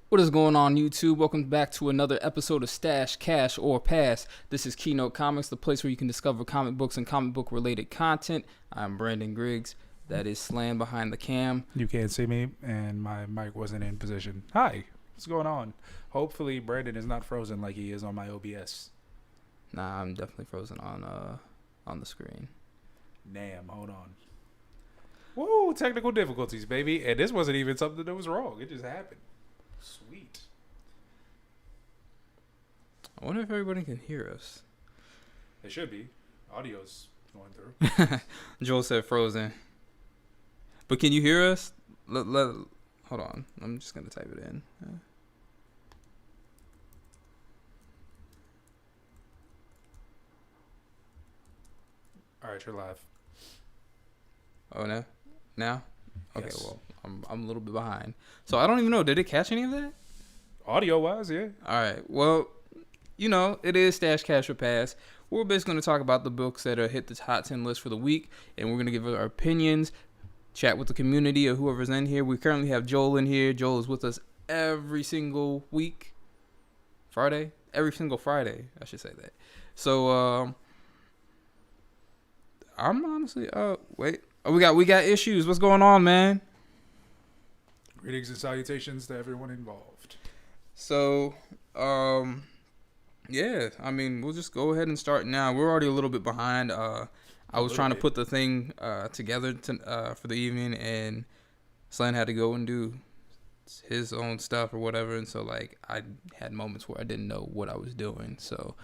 What is going on, YouTube? Welcome back to another episode of Stash, Cash, or Pass. This is Keynote Comics, the place where you can discover comic books and comic book related content. I'm Brandon Griggs. That is Slam behind the cam. You can't see me, and my mic wasn't in position. Hi, what's going on? Hopefully, Brandon is not frozen like he is on my OBS. Nah, I'm definitely frozen on the screen. Damn, hold on. Woo, technical difficulties, baby. And this wasn't even something that was wrong. It just happened. Sweet. I wonder if everybody can hear us. It should be. Audio's going through. Joel said frozen. But can you hear us? Hold on. I'm just going to type it in. All right, you're live. Oh, no? Now? Okay, Yes. well, I'm a little bit behind. So I don't even know. Did it catch any of that? Audio-wise, yeah. All right. Well, you know, it is Stash, Cash, or Pass. We're basically going to talk about the books that are hit the top 10 list for the week, and we're going to give our opinions, chat with the community or whoever's in here. We currently have Joel in here. Joel is with us every single week. Friday? Every single Friday, I should say that. So, I'm honestly, wait. Oh, we got issues. What's going on, man? Greetings and salutations to everyone involved. So, yeah, I mean, we'll just go ahead and start now. We're already a little bit behind. I was trying to put the thing together for the evening, and Slan had to go and do his own stuff or whatever, and so, like, I had moments where I didn't know what I was doing, so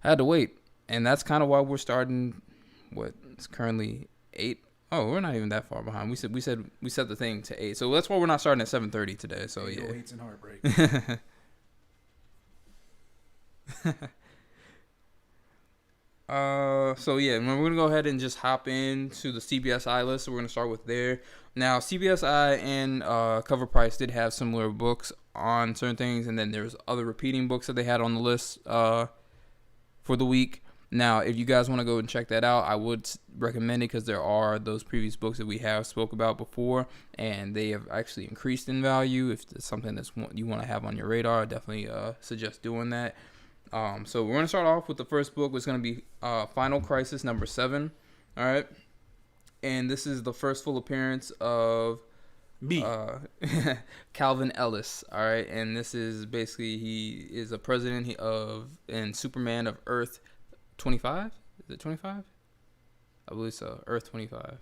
I had to wait, and that's kind of why we're starting it's currently 8. Oh, we're not even that far behind. We set the thing to 8, so that's why we're not starting at 7:30 today. So yeah. Hates and heartbreak. So yeah, we're gonna go ahead and just hop into the CBSI list. So we're gonna start with there. Now CBSI and Cover Price did have similar books on certain things, and then there's other repeating books that they had on the list for the week. Now, if you guys want to go and check that out, I would recommend it because there are those previous books that we have spoke about before, and they have actually increased in value. If it's something that's you want to have on your radar, I definitely suggest doing that. So we're going to start off with the first book, which is going to be Final Crisis number 7. All right. And this is the first full appearance of Me. Calvin Ellis. All right. And this is basically, he is a president and Superman of Earth 25? Is it 25? I believe so. Earth 25.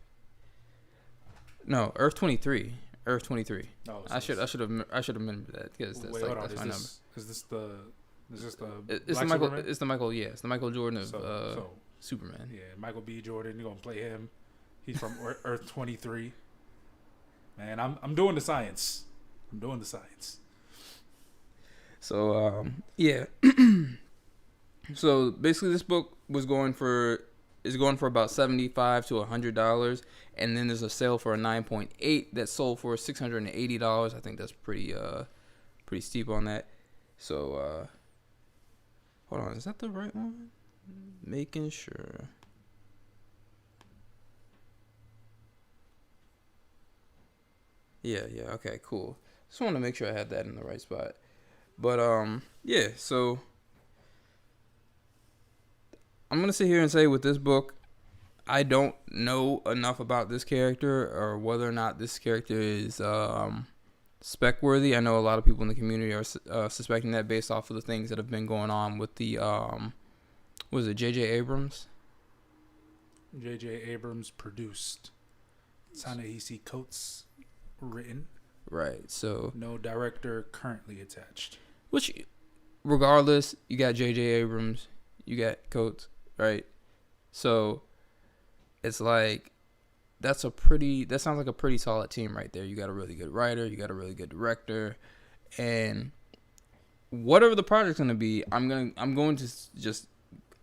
No, Earth 23. Earth 23. Oh, I should have remembered that because that's wait, like hold on. that's my number. Is this the It's Black the Michael. Superman? It's the Michael. Yeah, it's the Michael Jordan of So Superman. yeah, Michael B. Jordan. You're gonna play him. He's from Earth 23. Man, I'm doing the science. So yeah. So basically, this book is going for about $75 to $100, and then there's a sale for a 9.8 that sold for $680. I think that's pretty steep on that. So hold on, is that the right one? Making sure. Yeah, okay, cool. Just want to make sure I had that in the right spot. But yeah, so I'm going to sit here and say with this book, I don't know enough about this character or whether or not this character is spec worthy. I know a lot of people in the community are suspecting that based off of the things that have been going on with the was it J.J. Abrams? J.J. Abrams produced. Ta-Nehisi Coates written. Right. So No director currently attached. which regardless, you got J.J. Abrams, you got Coates, right? So it's like that sounds like a pretty solid team right there. You got a really good writer, you got a really good director, and whatever the project's gonna be, I'm going to just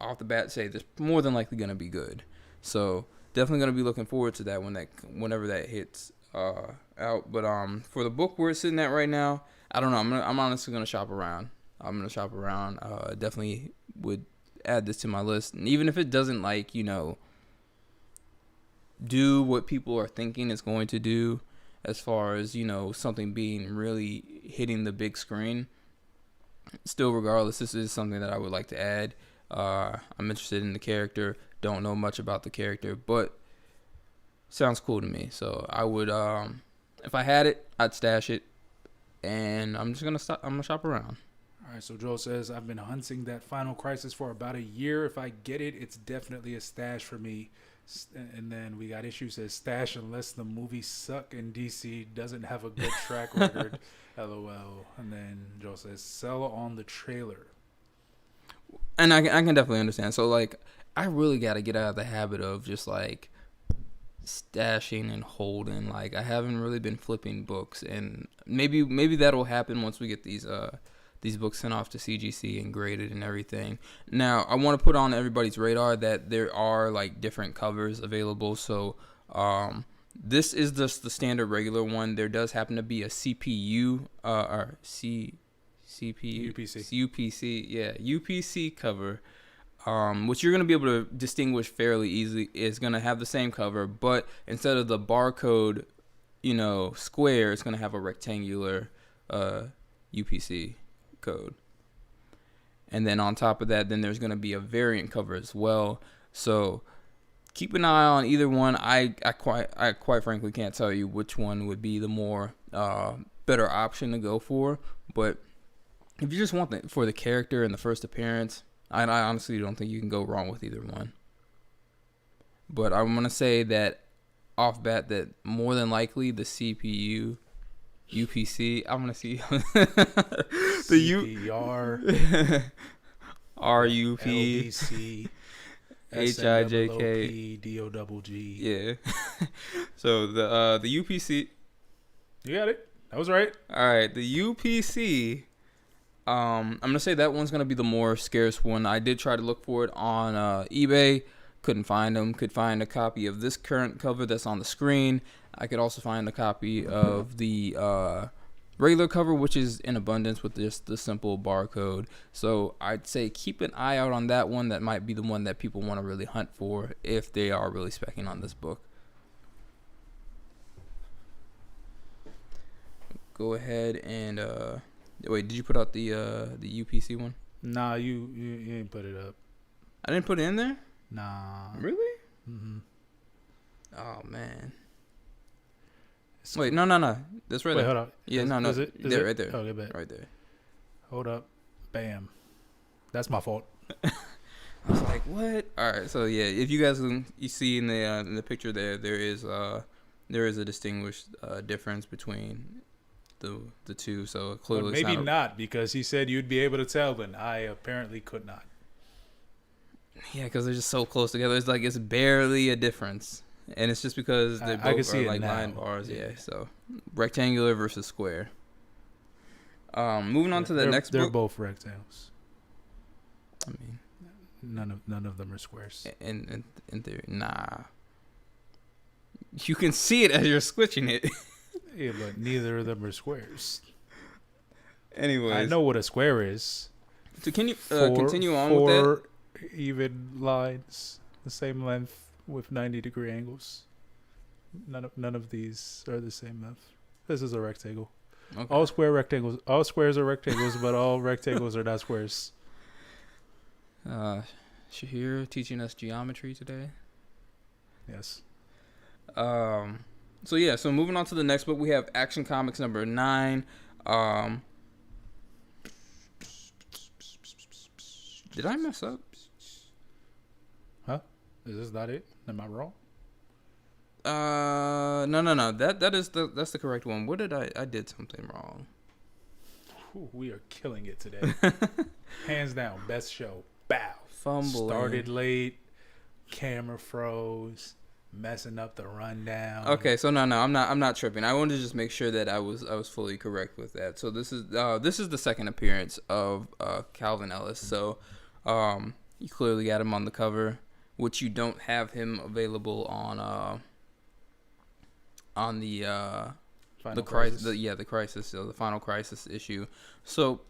off the bat say this more than likely gonna be good. So definitely gonna be looking forward to that whenever that hits out. But for the book where it's sitting at right now, I don't know. I'm honestly gonna shop around. Definitely would add this to my list, and even if it doesn't do what people are thinking it's going to do, as far as, you know, something being really hitting the big screen. Still, regardless, this is something that I would like to add. I'm interested in the character. Don't know much about the character, but sounds cool to me. So I would, if I had it, I'd stash it, and I'm just gonna stop. I'm gonna shop around. All right, so Joel says, I've been hunting that Final Crisis for about a year. If I get it, it's definitely a stash for me. And then we got Issue says, stash unless the movies suck and DC doesn't have a good track record. LOL. And then Joel says, sell on the trailer. And I can definitely understand. So, like, I really got to get out of the habit of just, like, stashing and holding. Like, I haven't really been flipping books. And maybe that'll happen once we get these books sent off to CGC and graded and everything. Now, I want to put on everybody's radar that there are, like, different covers available. So, this is just the standard regular one. There does happen to be a CPU, or CPU? UPC, yeah, UPC cover, which you're going to be able to distinguish fairly easily. Is going to have the same cover, but instead of the barcode, you know, square, it's going to have a rectangular UPC code. And then on top of that, then there's going to be a variant cover as well. So keep an eye on either one. I quite frankly can't tell you which one would be the more better option to go for, but if you just want it for the character and the first appearance, I honestly don't think you can go wrong with either one. But I'm going to say that off bat that more than likely the CPU, UPC, I'm going to see the CPR, RUP, LDC, HIJK, DOGG. Yeah. So the UPC. You got it. That was right. All right, the UPC. I'm gonna say that one's gonna be the more scarce one. I did try to look for it on eBay, couldn't find them. Could find a copy of this current cover that's on the screen. I could also find a copy of the regular cover, which is in abundance with just the simple barcode. So I'd say keep an eye out on that one. That might be the one that people want to really hunt for if they are really speccing on this book. Go ahead and wait, did you put out the UPC one? Nah, you didn't put it up. I didn't put it in there? Nah. Really? Mm-hmm. Oh, man. Wait, no. That's right Wait, there. hold up. Yeah, no. Is it? Right there. Okay, bet. Right there. Hold up. Bam. That's my fault. I was like, what? All right, so yeah, if you guys you see in the picture there is a distinguished difference between the two. So clearly, But maybe not, because he said you'd be able to tell, and I apparently could not. Yeah, because they're just so close together. It's like it's barely a difference, and it's just because they both are like line bars. Yeah, so rectangular versus square. Moving on to the next book. They're both rectangles. I mean, none of them are squares. In theory, nah. You can see it as you're switching it. Yeah, but neither of them are squares. Anyways, I know what a square is. So can you continue on with that? Four even lines, the same length with 90-degree angles. None of these are the same length. This is a rectangle. Okay. All squares are rectangles, but all rectangles are not squares. Shahir teaching us geometry today. Yes. So moving on to the next book, we have Action Comics number 9. Did I mess up? Huh? Is this not it? Am I wrong? No. That's the correct one. What did I did something wrong. Ooh, we are killing it today. Hands down, best show. Bow. Fumbling. Started late. Camera froze. Messing up the rundown. Okay, so no, I'm not tripping. I wanted to just make sure that I was fully correct with that. So this is the second appearance of Calvin Ellis. So you clearly got him on the cover, which you don't have him available on the Crisis. The Crisis, so the Final Crisis issue. So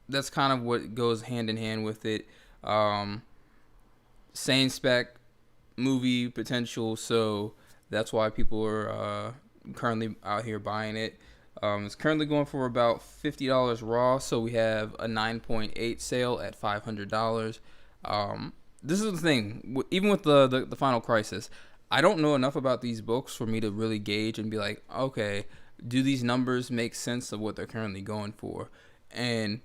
that's kind of what goes hand in hand with it. Same spec, movie potential, so that's why people are currently out here buying it. It's currently going for about $50 raw, so we have a 9.8 sale at $500. This is the thing, even with the Final Crisis, I don't know enough about these books for me to really gauge and be like, okay, do these numbers make sense of what they're currently going for? And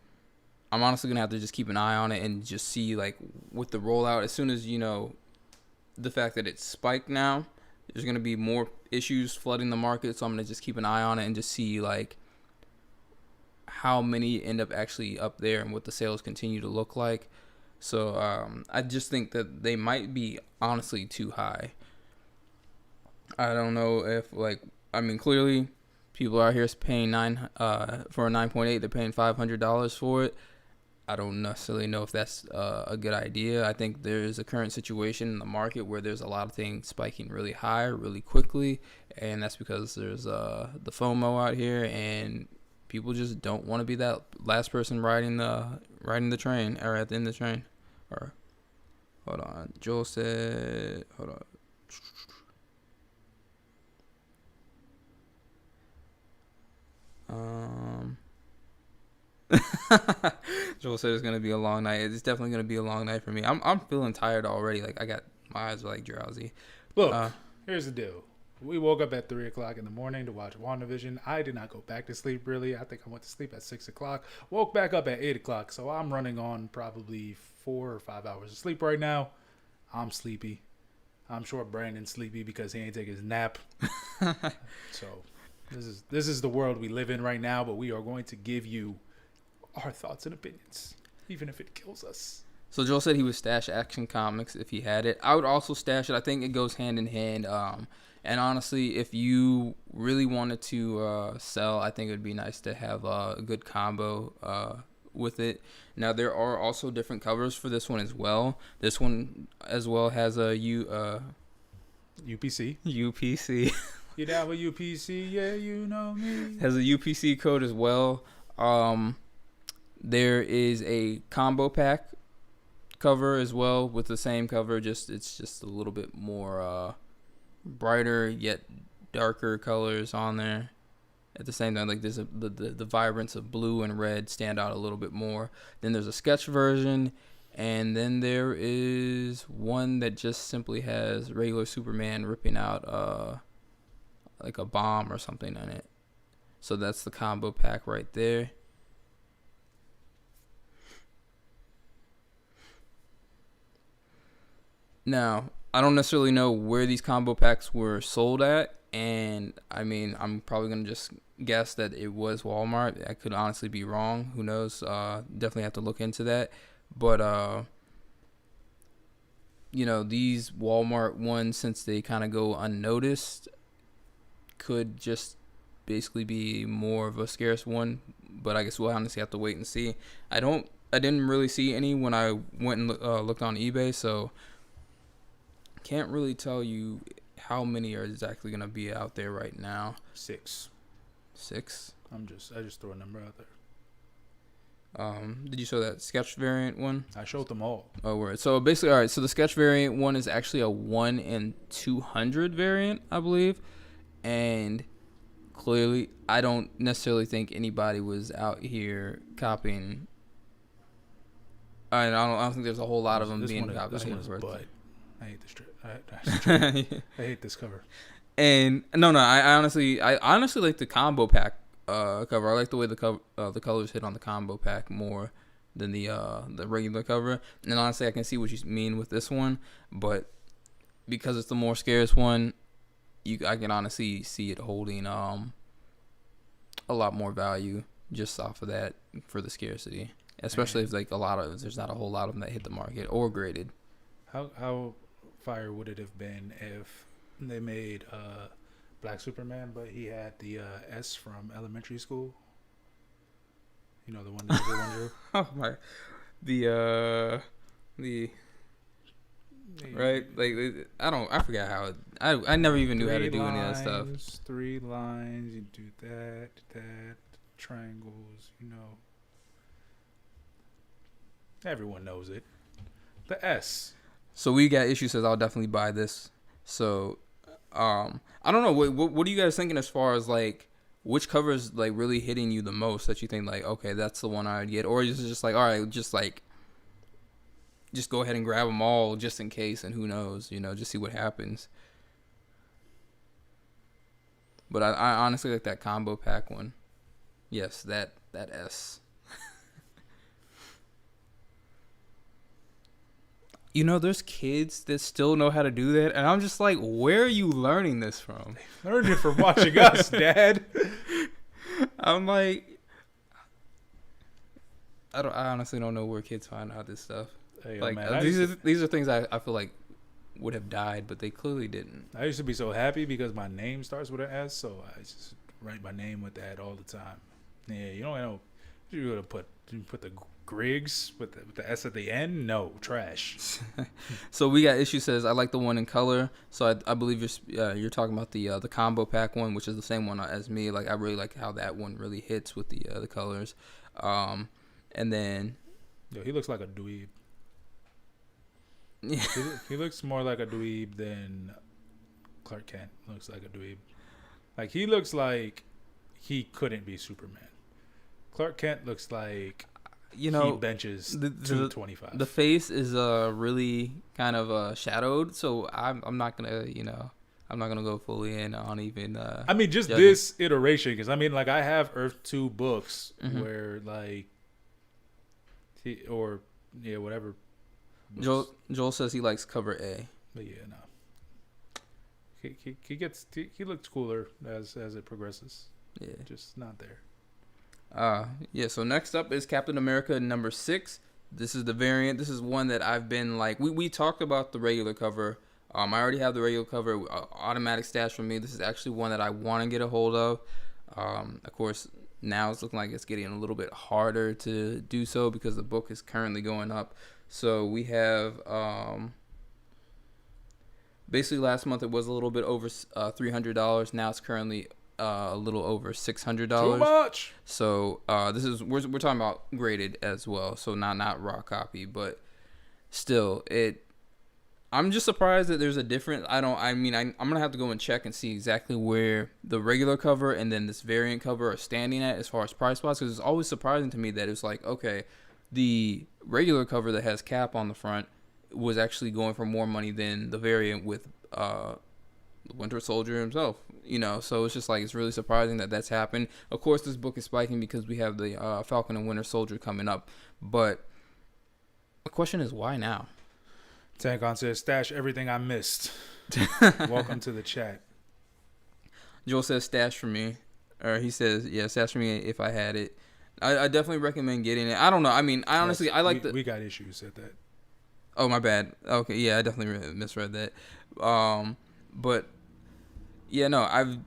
I'm honestly gonna have to just keep an eye on it and just see, like, with the rollout, as soon as the fact that it's spiked now, there's gonna be more issues flooding the market, so I'm gonna just keep an eye on it and just see like how many end up actually up there and what the sales continue to look like. So I just think that they might be honestly too high. I don't know if clearly people out here is paying for a 9.8. They're paying $500 for it. I don't necessarily know if that's a good idea. I think there's a current situation in the market where there's a lot of things spiking really high, really quickly, and that's because there's the FOMO out here, and people just don't want to be that last person riding the train, or at the end of the train. Or hold on, Joel said, hold on. Joel said it's gonna be a long night. It's definitely gonna be a long night for me. I'm feeling tired already. Like my eyes are like drowsy. Look, here's the deal. We woke up at 3:00 in the morning to watch WandaVision. I did not go back to sleep really. I think I went to sleep at 6:00. Woke back up at 8:00. So I'm running on probably 4 or 5 hours of sleep right now. I'm sleepy. I'm sure Brandon's sleepy because he ain't taking his nap. So this is the world we live in right now. But we are going to give you our thoughts and opinions, even if it kills us. So Joel said he would stash Action Comics if he had it. I would also stash it. I think it goes hand in hand. And honestly, if you really wanted to sell, I think it would be nice to have a good combo with it. Now, there are also different covers for this one as well. This one as well has a UPC. UPC. You down with UPC? Yeah, you know me. Has a UPC code as well. There is a combo pack cover as well with the same cover. It's just a little bit more brighter yet darker colors on there. At the same time, like there's the vibrance of blue and red stand out a little bit more. Then there's a sketch version, and then there is one that just simply has regular Superman ripping out like a bomb or something in it. So that's the combo pack right there. Now, I don't necessarily know where these combo packs were sold at, and I mean, I'm probably going to just guess that it was Walmart. I could honestly be wrong. Who knows? Definitely have to look into that. But, these Walmart ones, since they kind of go unnoticed, could just basically be more of a scarce one. But I guess we'll honestly have to wait and see. I didn't really see any when I went and looked on eBay, so can't really tell you how many are exactly going to be out there right now. 6. I just throw a number out there. Did you show that sketch variant one? I showed them all. Oh, word. So basically, all right. So the sketch variant one is actually a 1 in 200 variant, I believe, and clearly, I don't necessarily think anybody was out here copying. I don't think there's a whole lot of them being copied. This one is butt. I hate this strip. I hate this cover. And no, I honestly like the combo pack cover. I like the way the colors hit on the combo pack more than the regular cover. And honestly, I can see what you mean with this one, but because it's the more scarce one, I can honestly see it holding a lot more value just off of that for the scarcity, especially if there's not a whole lot of them that hit the market or graded. How fire would it have been if they made Black Superman, but he had the S from elementary school? You know, the one that everyone drew. Oh my, the right, like I forgot how I never even knew how to do any of that stuff. 3 lines, you do that, triangles, you know. Everyone knows it. The S. So we got Issue says I'll definitely buy this. So I don't know. What are you guys thinking as far as like which cover is like really hitting you the most that you think like okay that's the one I'd get, or is it just like all right just go ahead and grab them all just in case and who knows just see what happens. But I honestly like that combo pack one. Yes, that S. There's kids that still know how to do that, and I'm just like, where are you learning this from? Learned it from watching us, Dad. I'm like, I honestly don't know where kids find out this stuff. Hey, like man, these are things I feel like would have died, but they clearly didn't. I used to be so happy because my name starts with an S, so I just write my name with that all the time. Yeah, you don't know. You're gonna put the Griggs with the S at the end? No, trash. So we got issue says I like the one in color. So I believe you're talking about the combo pack one, which is the same one as me. Like I really like how that one really hits with the colors. And then Yo, he looks like a dweeb. Yeah. He looks more like a dweeb than Clark Kent looks like a dweeb. Like he looks like he couldn't be Superman. Clark Kent looks like he benches 225. The face is really kind of shadowed, so I'm not gonna I'm not gonna go fully in on even. I mean, just this iteration, because I mean, like I have Earth 2 books where like whatever. Joel says he likes cover A. But yeah, no. He looks cooler as it progresses. Yeah, just not there. So next up is Captain America #6. This is the variant. This is one that I've been like, we talked about the regular cover. I already have the regular cover, automatic stash for me. This is actually one that I want to get a hold of. Of course, now it's looking like it's getting a little bit harder to do so because the book is currently going up. So we have, basically last month it was a little bit over $300. Now it's currently a little over $600. Too much. So this is we're talking about graded as well. So not raw copy, but still I'm just surprised that there's a difference. I'm gonna have to go and check and see exactly where the regular cover and then this variant cover are standing at as far as price wise, because it's always surprising to me that it's like, okay, the regular cover that has Cap on the front was actually going for more money than the variant with Winter Soldier himself, so it's just like it's really surprising that that's happened. Of course, this book is spiking because we have the Falcon and Winter Soldier coming up, but the question is why now? Tankon says, stash everything I missed. Welcome to the chat. Joel says stash for me, or he says stash for me if I had it. I definitely recommend getting it. I don't know. I mean, I honestly I like we got issues at that. Oh, my bad. Okay, yeah, I definitely misread that. But yeah, no,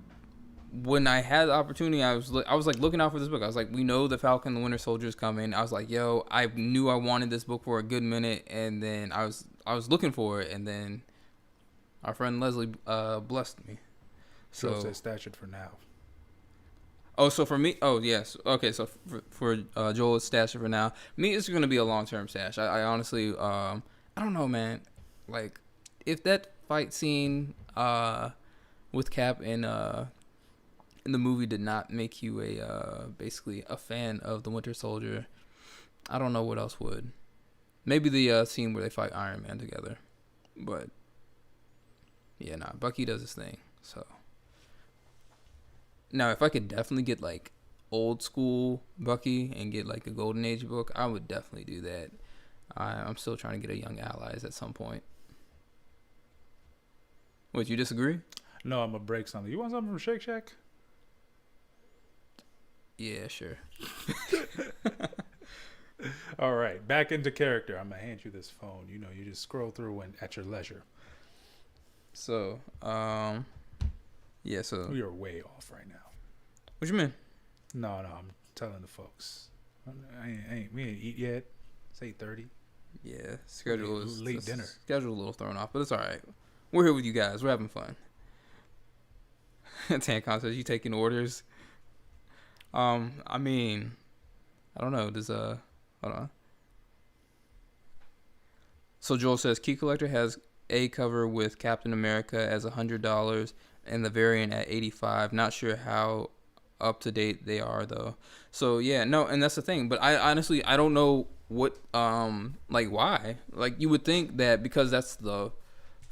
when I had the opportunity, I was like looking out for this book. I was like, we know the Falcon and the Winter Soldier is coming. I was like, yo, I knew I wanted this book for a good minute, and then I was looking for it, and then our friend Leslie blessed me. So says stash it for now. Oh, so for me, oh yes, okay. So for Joel, it's stash it for now. Me, it's gonna be a long-term stash. I honestly, I don't know, man. Like, if that fight scene with Cap in the movie did not make you basically a fan of the Winter Soldier, I don't know what else would. Maybe the scene where they fight Iron Man together, but yeah, Bucky does his thing. So now, if I could definitely get like old school Bucky and get like a Golden Age book, I would definitely do that. I'm still trying to get a Young Allies at some point. What, you disagree? No, I'm gonna break something. You want something from Shake Shack? Yeah, sure. All right, back into character. I'm gonna hand you this phone. You just scroll through and at your leisure. So, yeah. So we are way off right now. What you mean? No, I'm telling the folks. We ain't eat yet. It's 8:30. Yeah, schedule is late dinner. Schedule a little thrown off, but it's all right. We're here with you guys. We're having fun. Tankon says you taking orders. I mean, I don't know. Does hold on. So Joel says Key Collector has A cover with Captain America as $100 and the variant at $85. Not sure how up to date they are though. So yeah, no, and that's the thing. But I honestly I don't know what like why. Like you would think that because that's the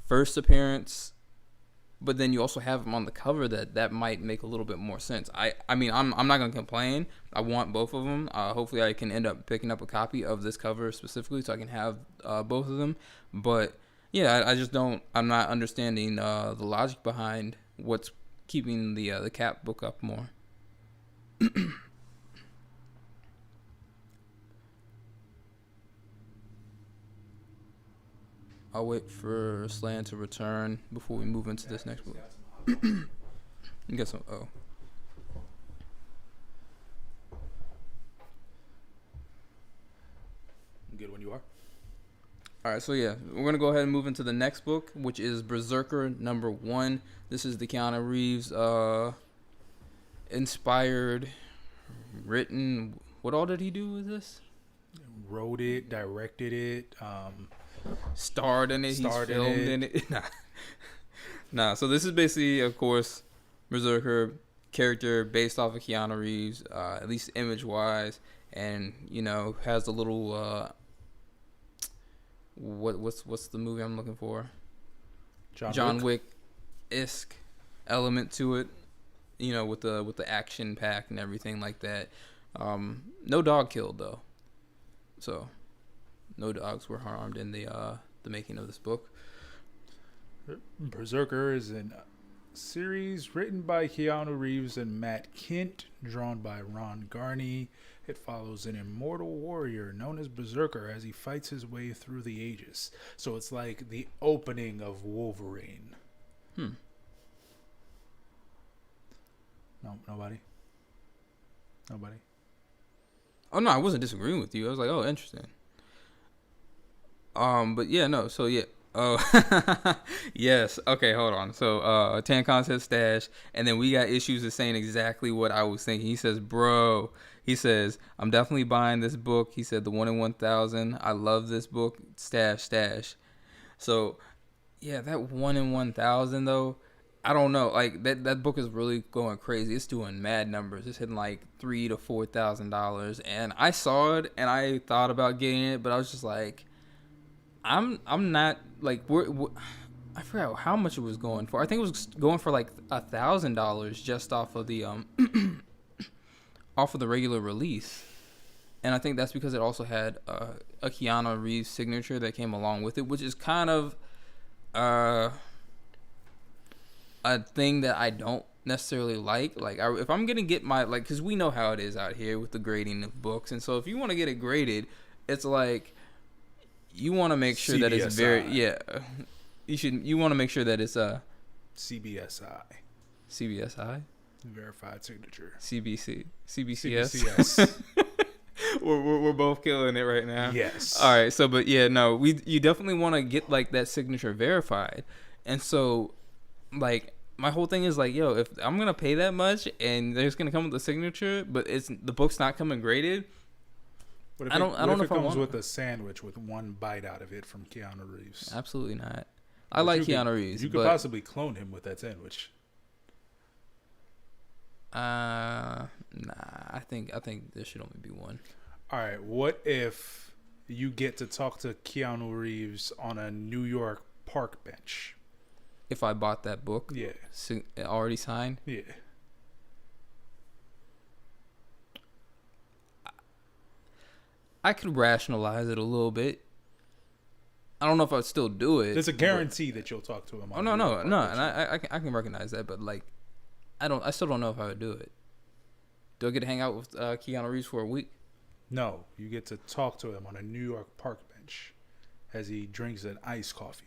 first appearance, but then you also have him on the cover that might make a little bit more sense. I mean I'm not gonna complain. I want both of them. Hopefully I can end up picking up a copy of this cover specifically so I can have both of them. But yeah, I just don't. I'm not understanding the logic behind what's keeping the Cap book up more. I'll wait for Slan to return before we move into this next book. You got some. Oh. Good when you are. All right, so yeah, we're gonna go ahead and move into the next book, which is Berserker #1. This is the Keanu Reeves inspired, written. What all did he do with this? Wrote it, directed it, starred in it. He's filmed in it. Nah. So this is basically, of course, Berserker character based off of Keanu Reeves, at least image-wise, and has a little what's the movie I'm looking for? John Wick-esque element to it, with the action pack and everything like that. No dog killed though, so no dogs were harmed in the making of this book. Berserker is a series written by Keanu Reeves and Matt Kent, drawn by Ron Garney. It follows an immortal warrior known as Berserker as he fights his way through the ages. So it's like the opening of Wolverine. No, nobody. Oh no, I wasn't disagreeing with you. I was like, oh, interesting. But yeah, no. So yeah. Oh, yes. Okay, hold on. So, Tancon says stash, and then we got issues of saying exactly what I was thinking. He says, bro. He says, I'm definitely buying this book. He said, the 1 in 1,000. I love this book. Stash. So, yeah, that 1 in 1,000 though. I don't know. Like that book is really going crazy. It's doing mad numbers. It's hitting like $3,000 to $4,000. And I saw it and I thought about getting it, but I was just like, I'm not like I forgot how much it was going for. I think it was going for like $1,000 just off of the off of the regular release. And I think that's because it also had a Keanu Reeves signature that came along with it, which is kind of a thing that I don't necessarily like. Like if I'm gonna get my because we know how it is out here with the grading of books, and so if you want to get it graded, it's like you want to make sure that it's very you want to make sure that it's CBSI verified signature CBCS. We're both killing it right now. Yes. All right. So, but yeah, no, you definitely want to get like that signature verified, and so like my whole thing is like, yo, if I'm gonna pay that much and there's gonna come with a signature, but the book's not coming graded. I don't know if it comes with a sandwich with one bite out of it from Keanu Reeves. Absolutely not. I like Keanu Reeves. You could possibly clone him with that sandwich. Nah. I think there should only be one. All right. What if you get to talk to Keanu Reeves on a New York park bench? If I bought that book, yeah, already signed, yeah. I could rationalize it a little bit. I don't know if I'd still do it. There's a guarantee that you'll talk to him. Oh no, and I can recognize that, but like, I still don't know if I would do it. Do I get to hang out with Keanu Reeves for a week? No, you get to talk to him on a New York park bench as he drinks an iced coffee.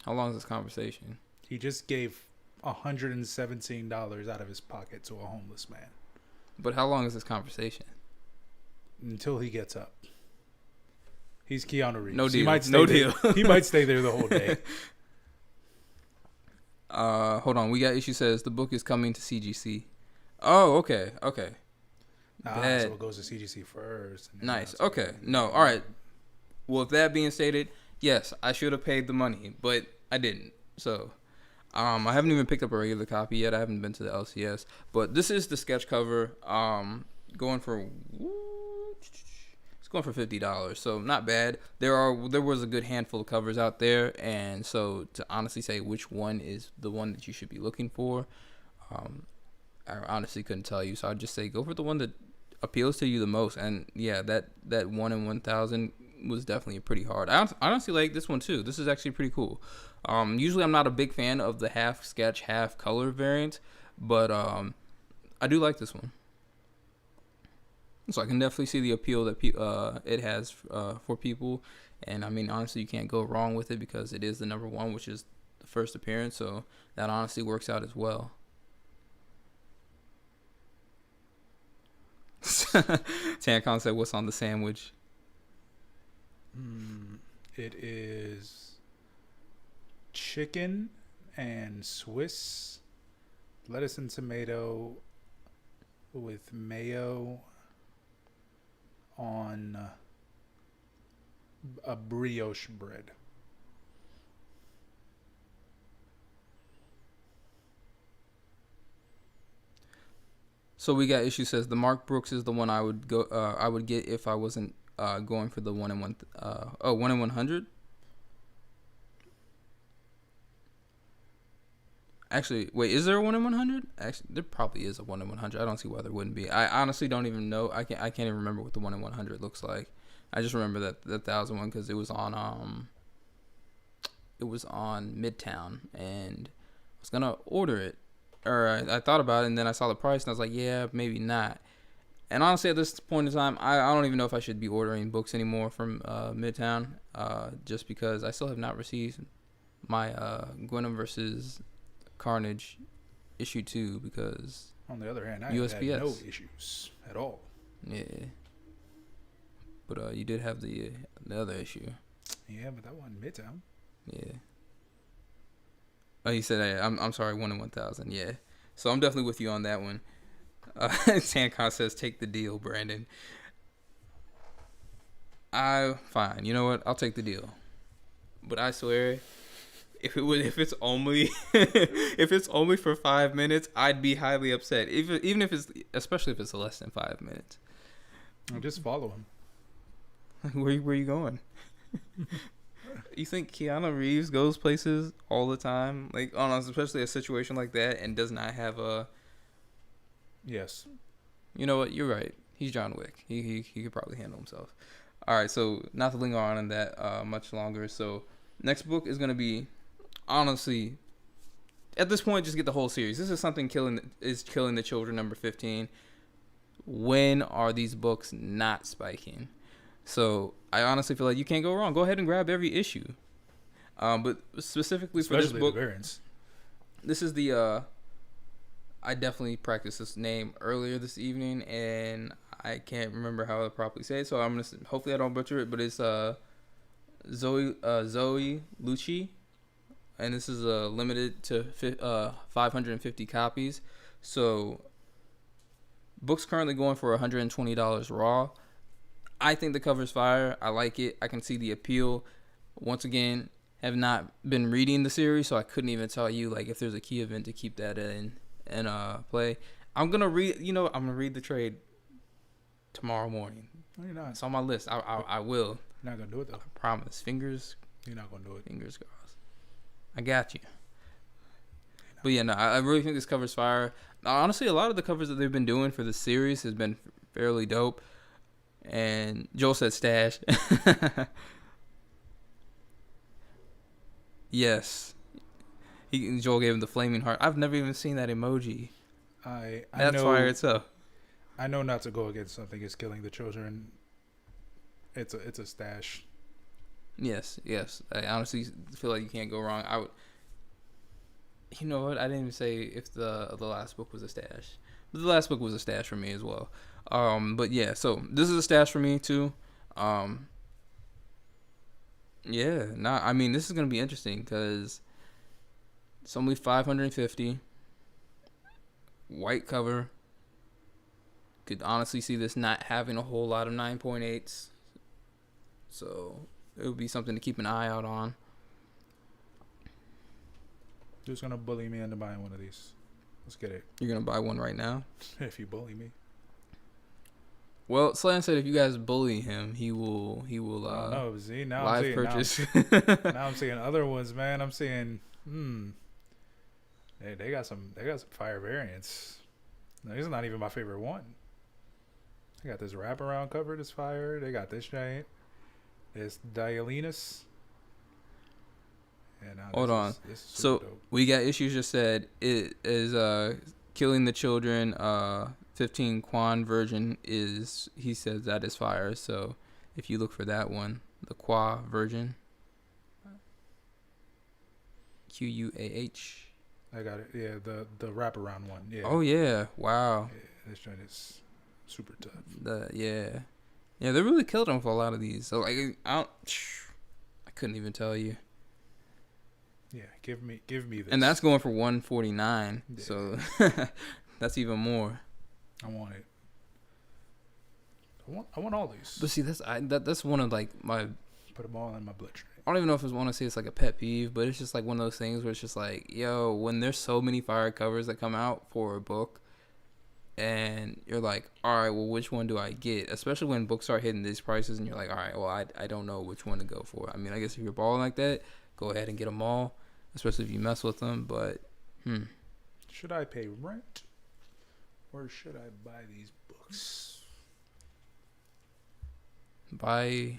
How long is this conversation? He just gave $117 out of his pocket to a homeless man. But how long is this conversation? Until he gets up. He's Keanu Reeves. No deal. He might stay there the whole day. Hold on. We got issue says the book is coming to CGC. Oh, okay. So it goes to CGC first. Nice. Okay. No. All right. Well, with that being stated, Yes, I should have paid the money, but I didn't. So, I haven't even picked up a regular copy yet. I haven't been to the LCS, but this is the sketch cover. Going for it's going for $50, so not bad. There was a good handful of covers out there, and so to honestly say which one is the one that you should be looking for, I honestly couldn't tell you. So I'd just say go for the one that appeals to you the most. And yeah, that 1 in 1,000 was definitely pretty hard. I honestly like this one too. This is actually pretty cool. Usually I'm not a big fan of the half sketch, half color variant, but I do like this one. So I can definitely see the appeal that it has for people. And I mean, honestly, you can't go wrong with it because it is the number one, which is the first appearance. So that honestly works out as well. Tancon said, "What's on the sandwich?" It is chicken and Swiss lettuce and tomato with mayo on a brioche bread. So we got issue says the Mark Brooks is the one I would go. I would get if I wasn't going for the 1 in 1. 1 in 100. Actually, wait, is there a 1 in 100? Actually, there probably is a 1 in 100. I don't see why there wouldn't be. I honestly don't even know. I can't even remember what the 1 in 100 looks like. I just remember that 1,000 one because it was on Midtown, and I was gonna order it, or I thought about it, and then I saw the price, and I was like, yeah, maybe not. And honestly, at this point in time, I don't even know if I should be ordering books anymore from Midtown, just because I still have not received my Gwenom versus Carnage issue 2 because on the other hand, I USPS. had no issues at all. Yeah, but you did have the other issue. Yeah, but that wasn't Midtown. Yeah. Oh, you said hey, I'm sorry, 1 in 1,000. Yeah, so I'm definitely with you on that one. Tancon says, "Take the deal, Brandon." Fine. You know what? I'll take the deal. But I swear, if it's only if it's only for 5 minutes, I'd be highly upset. Even if it's especially if it's less than 5 minutes. I'll just follow him. Where you going? You think Keanu Reeves goes places all the time, like on especially a situation like that, and does not have a? Yes. You know what? You're right. He's John Wick. He could probably handle himself. All right, so not to linger on in that much longer. So next book is gonna be, honestly, at this point, just get the whole series. This is something killing the children. Number 15. When are these books not spiking? So I honestly feel like you can't go wrong. Go ahead and grab every issue. But specifically Especially for this book, the variants. this is the I definitely practiced this name earlier this evening, and I can't remember how to properly say it. So I'm gonna hopefully I don't butcher it, but it's Zoe Lucci, and this is limited to 550 copies. So book's currently going for $120 raw. I think the cover's fire. I like it. I can see the appeal. Once again, have not been reading the series, so I couldn't even tell you like if there's a key event to keep that in and play. I'm gonna read. I'm gonna read the trade tomorrow morning. No, you're not. It's on my list. I will. You're not gonna do it though. I promise. Fingers You're not gonna do it. crossed. I got you. But yeah, no, I really think this cover's fire. Honestly, a lot of the covers that they've been doing for the series has been fairly dope. And Joel said stash. Yes. Joel gave him the flaming heart. I've never even seen that emoji. That's fire itself. I know not to go against something is killing the children. It's a stash. Yes. I honestly feel like you can't go wrong. I would. You know what? I didn't even say if the last book was a stash. But the last book was a stash for me as well. But yeah, so this is a stash for me too. Yeah, I mean, this is gonna be interesting because it's only 550. White cover. Could honestly see this not having a whole lot of 9.8s. So it would be something to keep an eye out on. Who's gonna bully me into buying one of these? Let's get it. You're gonna buy one right now? If you bully me. Well, Slan said if you guys bully him, he will No, see now live I'm purchase. seeing, now I'm seeing other ones, man. I'm seeing they got some fire variants. No, this is not even my favorite one. They got this wraparound cover that's fire. They got this giant. It's Dialinus. And Hold on. This is So super dope. we got issues just said it is killing the children 15 Quan version is, he says that is fire. So if you look for that one, the Qua version, QUAH. I got it. Yeah, the wraparound one. Yeah. Oh yeah, wow. Yeah, this joint is super tough. Yeah, they really killed him for a lot of these. So like I couldn't even tell you. Yeah, give me this. And that's going for 149. Yeah. So that's even more. I want it. I want all these. But see, that's one of like my. Put them all in my bloodstream. I don't even know if I want to say it's like a pet peeve, but it's just like one of those things where it's just like, yo, when there's so many fire covers that come out for a book, and you're like, all right, well, which one do I get? Especially when books start hitting these prices, and you're like, all right, well, I don't know which one to go for. I mean, I guess if you're balling like that, go ahead and get them all, especially if you mess with them. But should I pay rent, or should I buy these books? buy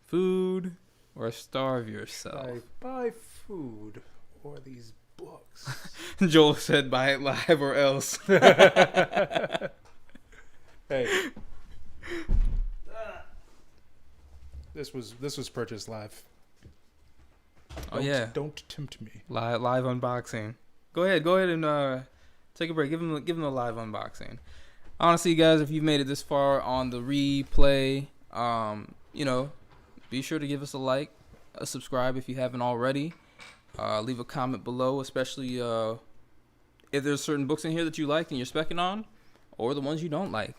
food or starve yourself. Should I buy food or these books? Joel said, buy it live or else. Hey, this was purchased live. Oh yeah, Don't tempt me. live unboxing. Go ahead and take a break. Give them a live unboxing. Honestly, guys, if you've made it this far on the replay, be sure to give us a like, a subscribe if you haven't already. Leave a comment below, especially if there's certain books in here that you like and you're specking on, or the ones you don't like.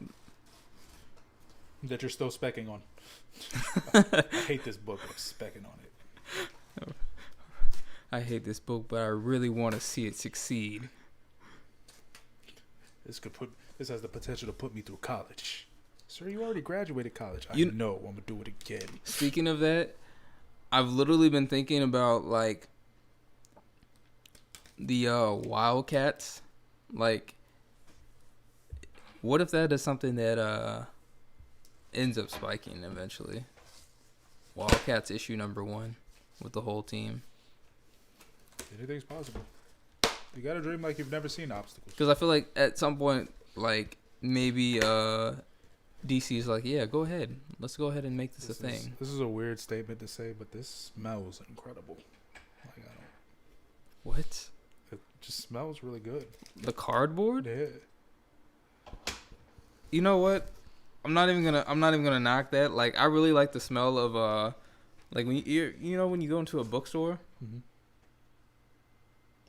That you're still specking on. I hate this book. I'm specking on it. I hate this book, but I really want to see it succeed. This has the potential to put me through college. Sir, you already graduated college. I know I'm gonna do it again. Speaking of that, I've literally been thinking about like the Wildcats. Like, what if that is something that ends up spiking eventually? Wildcats issue #1 with the whole team. Anything's possible. You gotta dream like you've never seen obstacles. Because I feel like at some point, like maybe DC's like, yeah, go ahead, let's go ahead and make this a thing. This is a weird statement to say, but this smells incredible. Like, What? it just smells really good. The cardboard? Yeah. You know what? I'm not even gonna knock that. Like, I really like the smell of like when when you go into a bookstore. Mm-hmm.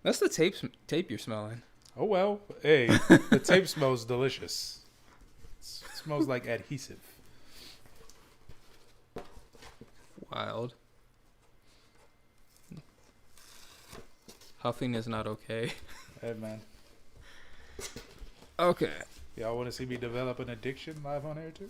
That's the tape you're smelling. Oh well, hey, the tape smells delicious. It smells like adhesive. Wild. Huffing is not okay. Hey man, Okay. y'all want to see me develop an addiction live on air too?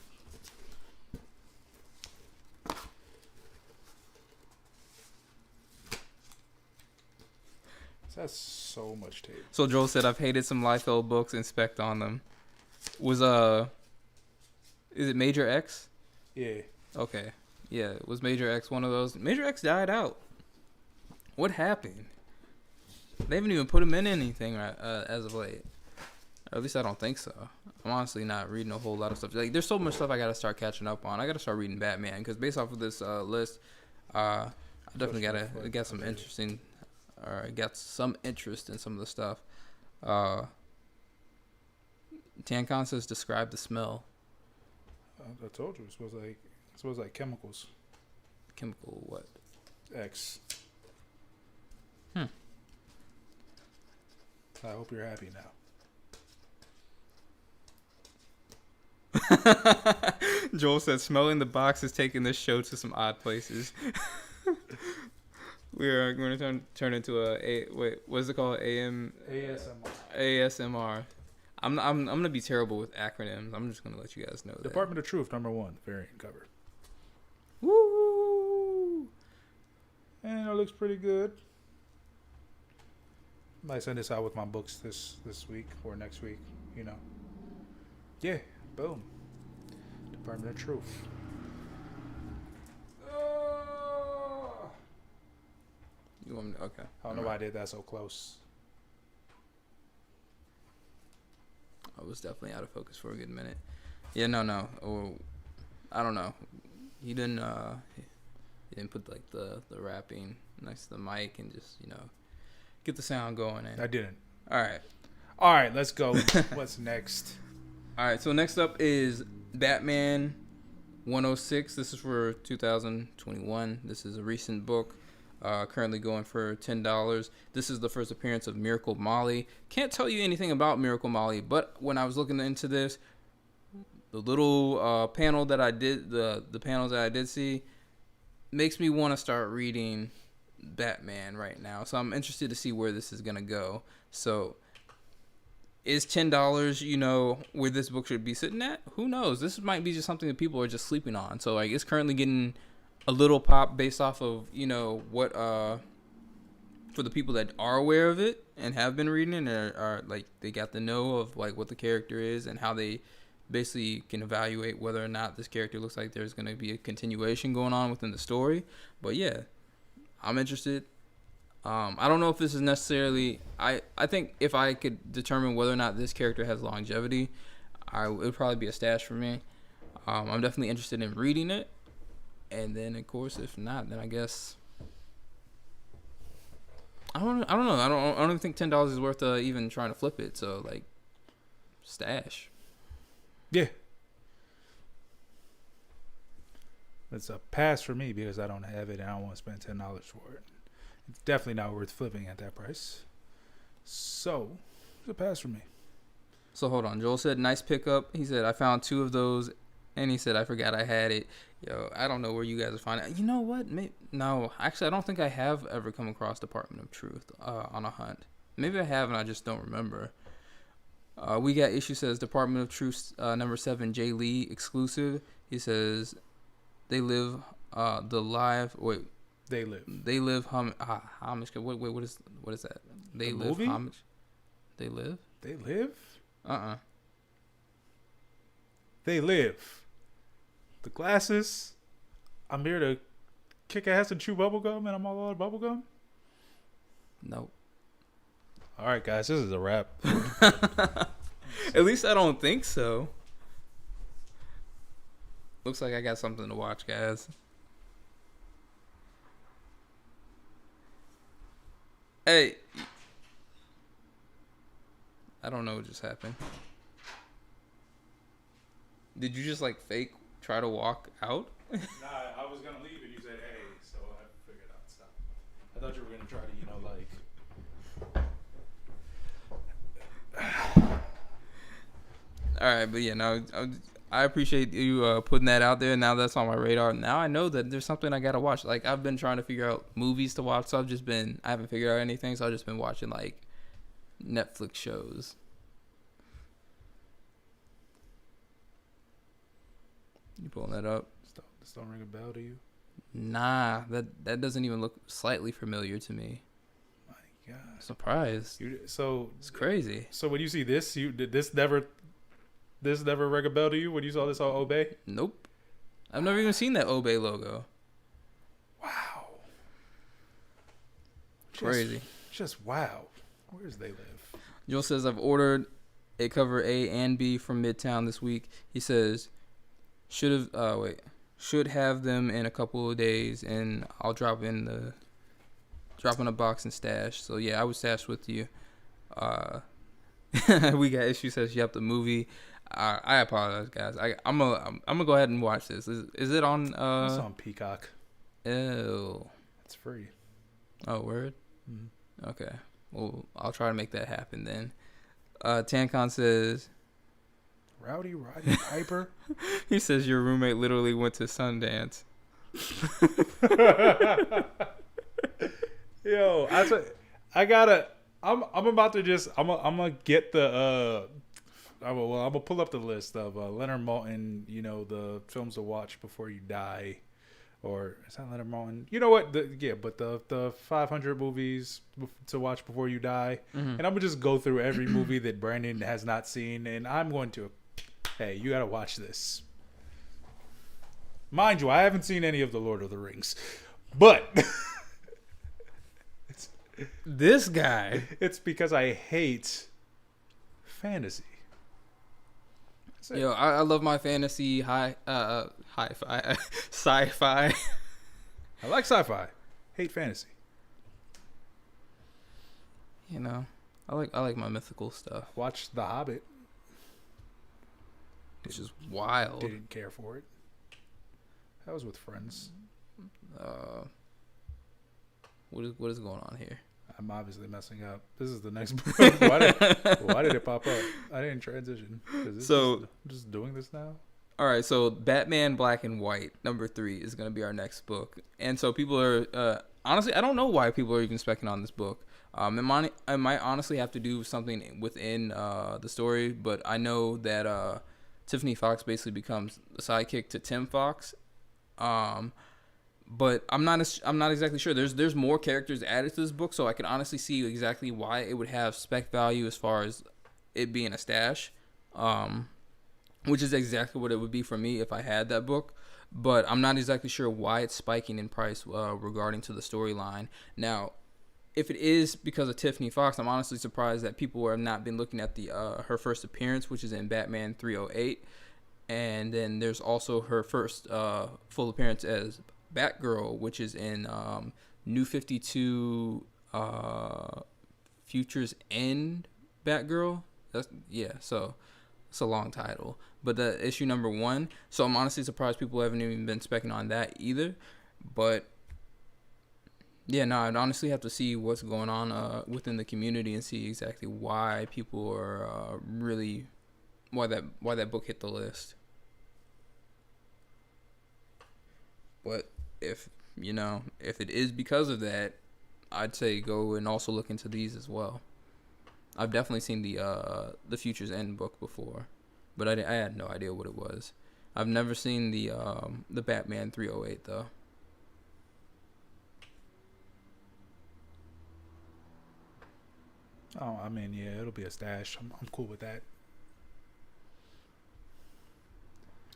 That's so much tape. So Joel said, I've hated some Liefeld books and spec'd on them. Was is it Major X? Yeah. Okay. Yeah, was Major X one of those? Major X died out. What happened? They haven't even put him in anything as of late. Or at least I don't think so. I'm honestly not reading a whole lot of stuff. Like, there's so much stuff I gotta start catching up on. I gotta start reading Batman because based off of this list, I definitely got some interesting. I got some interest in some of the stuff. Tancon says, describe the smell. I told you it smells like chemicals. Chemical what? X. I hope you're happy now. Joel said, "Smelling the box is taking this show to some odd places." We are going to turn into wait, what's it called? ASMR. ASMR. I'm gonna be terrible with acronyms. I'm just gonna let you guys know that. Department of Truth, #1, variant cover. Woo! And it looks pretty good. Might send this out with my books this week or next week, you know. Yeah, boom. Department of Truth. You want me to, okay. I don't know why I did that so close. I was definitely out of focus for a good minute. Yeah, no. Oh, I don't know. He didn't put like the wrapping next to the mic and just, get the sound going in. I didn't. All right, let's go. What's next? All right, so next up is Batman 106. This is for 2021. This is a recent book. Currently going for $10. This is the first appearance of Miracle Molly. Can't tell you anything about Miracle Molly, but when I was looking into this, the little panel that I did, the panels that I did see, makes me want to start reading Batman right now. So I'm interested to see where this is gonna go. So is $10, where this book should be sitting at? Who knows? This might be just something that people are just sleeping on. So like, it's currently getting a little pop based off of what for the people that are aware of it and have been reading it, and are like, they got the know of like what the character is and how they basically can evaluate whether or not this character looks like there's going to be a continuation going on within the story. But yeah, I'm interested. I don't know if this is necessarily, I think if I could determine whether or not this character has longevity, it would probably be a stash for me. I'm definitely interested in reading it. And then, of course, if not, then I guess I don't know. I don't even think $10 is worth even trying to flip it. So like, stash. Yeah, it's a pass for me because I don't have it and I don't want to spend $10 for it. It's definitely not worth flipping at that price. So it's a pass for me. So hold on. Joel said, "Nice pickup." He said, "I found 2 of those." And he said, "I forgot I had it." Yo, I don't know where you guys are finding it. You know what? No, actually, I don't think I have ever come across Department of Truth on a hunt. Maybe I have, and I just don't remember. We got issue says Department of Truth #7 Jay Lee exclusive. He says, "They live the live." Wait, they live. They live homage. Wait, what is that? They the live movie? homage. They live. They live. They live. The glasses. I'm here to kick ass and chew bubblegum, and I'm all out of bubblegum. Nope. All right, guys, this is a wrap. At least I don't think so. Looks like I got something to watch, guys. Hey. I don't know what just happened. Did you just like fake try to walk out? Nah, I was gonna leave and you said, "Hey," so I figured I'd stop. I thought you were gonna try to, All right, but yeah, no, I appreciate you putting that out there. Now that's on my radar. Now I know that there's something I gotta watch. Like, I've been trying to figure out movies to watch, so I haven't figured out anything, so I've just been watching like Netflix shows. You pulling that up? This don't ring a bell to you? Nah, that doesn't even look slightly familiar to me. My God, Surprised. So it's crazy. So when you see this, did this never ring a bell to you when you saw this on Obey? Nope, I've never even seen that Obey logo. Wow, Crazy. Just wow. Where's They Live? Joel says, "I've ordered a cover A and B from Midtown this week." He says, should have them in a couple of days, and I'll drop in a box and stash. So yeah, I would stash with you. We got issue says, "Yep, the movie." I apologize, guys. I'm gonna go ahead and watch this. Is it on? It's on Peacock. Ew. It's free. Oh, word. Mm-hmm. Okay. Well, I'll try to make that happen then. Tancon says, Rowdy Roddy Piper. He says your roommate literally went to Sundance. Yo, I'm about to just. I'm gonna get the. I'm gonna pull up the list of Leonard Maltin. You know, the films to watch before you die, or is that Leonard Maltin? You know what? But the 500 movies to watch before you die, and I'm gonna just go through every movie that Brandon has not seen, and I'm going to. Hey, you gotta watch this. Mind you, I haven't seen any of the Lord of the Rings, but. This guy. It's because I hate fantasy. Yo, I love my fantasy hi-fi, sci-fi. I like sci-fi. Hate fantasy. You know, I like my mythical stuff. Watched The Hobbit. Which is wild. Didn't care for it. I was with friends. What is going on here? I'm obviously messing up. This is the next book. Why did it pop up? I didn't transition. Just doing this now? All right, so Batman Black and White, number 3, is going to be our next book. And so people are, honestly, I don't know why people are even specking on this book. It might honestly have to do with something within the story, but I know that Tiffany Fox basically becomes the sidekick to Tim Fox. But I'm not exactly sure. There's more characters added to this book, so I can honestly see exactly why it would have spec value as far as it being a stash, which is exactly what it would be for me if I had that book. But I'm not exactly sure why it's spiking in price regarding to the storyline. Now, if it is because of Tiffany Fox, I'm honestly surprised that people have not been looking at the her first appearance, which is in Batman 308, and then there's also her first full appearance as Batgirl, which is in New 52 Futures End Batgirl. So it's a long title. But the issue number 1. So I'm honestly surprised people haven't even been specking on that either. But yeah, no, I'd honestly have to see what's going on within the community and see exactly why people are why that book hit the list. But if it is because of that, I'd say go and also look into these as well. I've definitely seen the Future's End book before, but I had no idea what it was. I've never seen the Batman 308 though. Oh, I mean, yeah, it'll be a stash. I'm cool with that.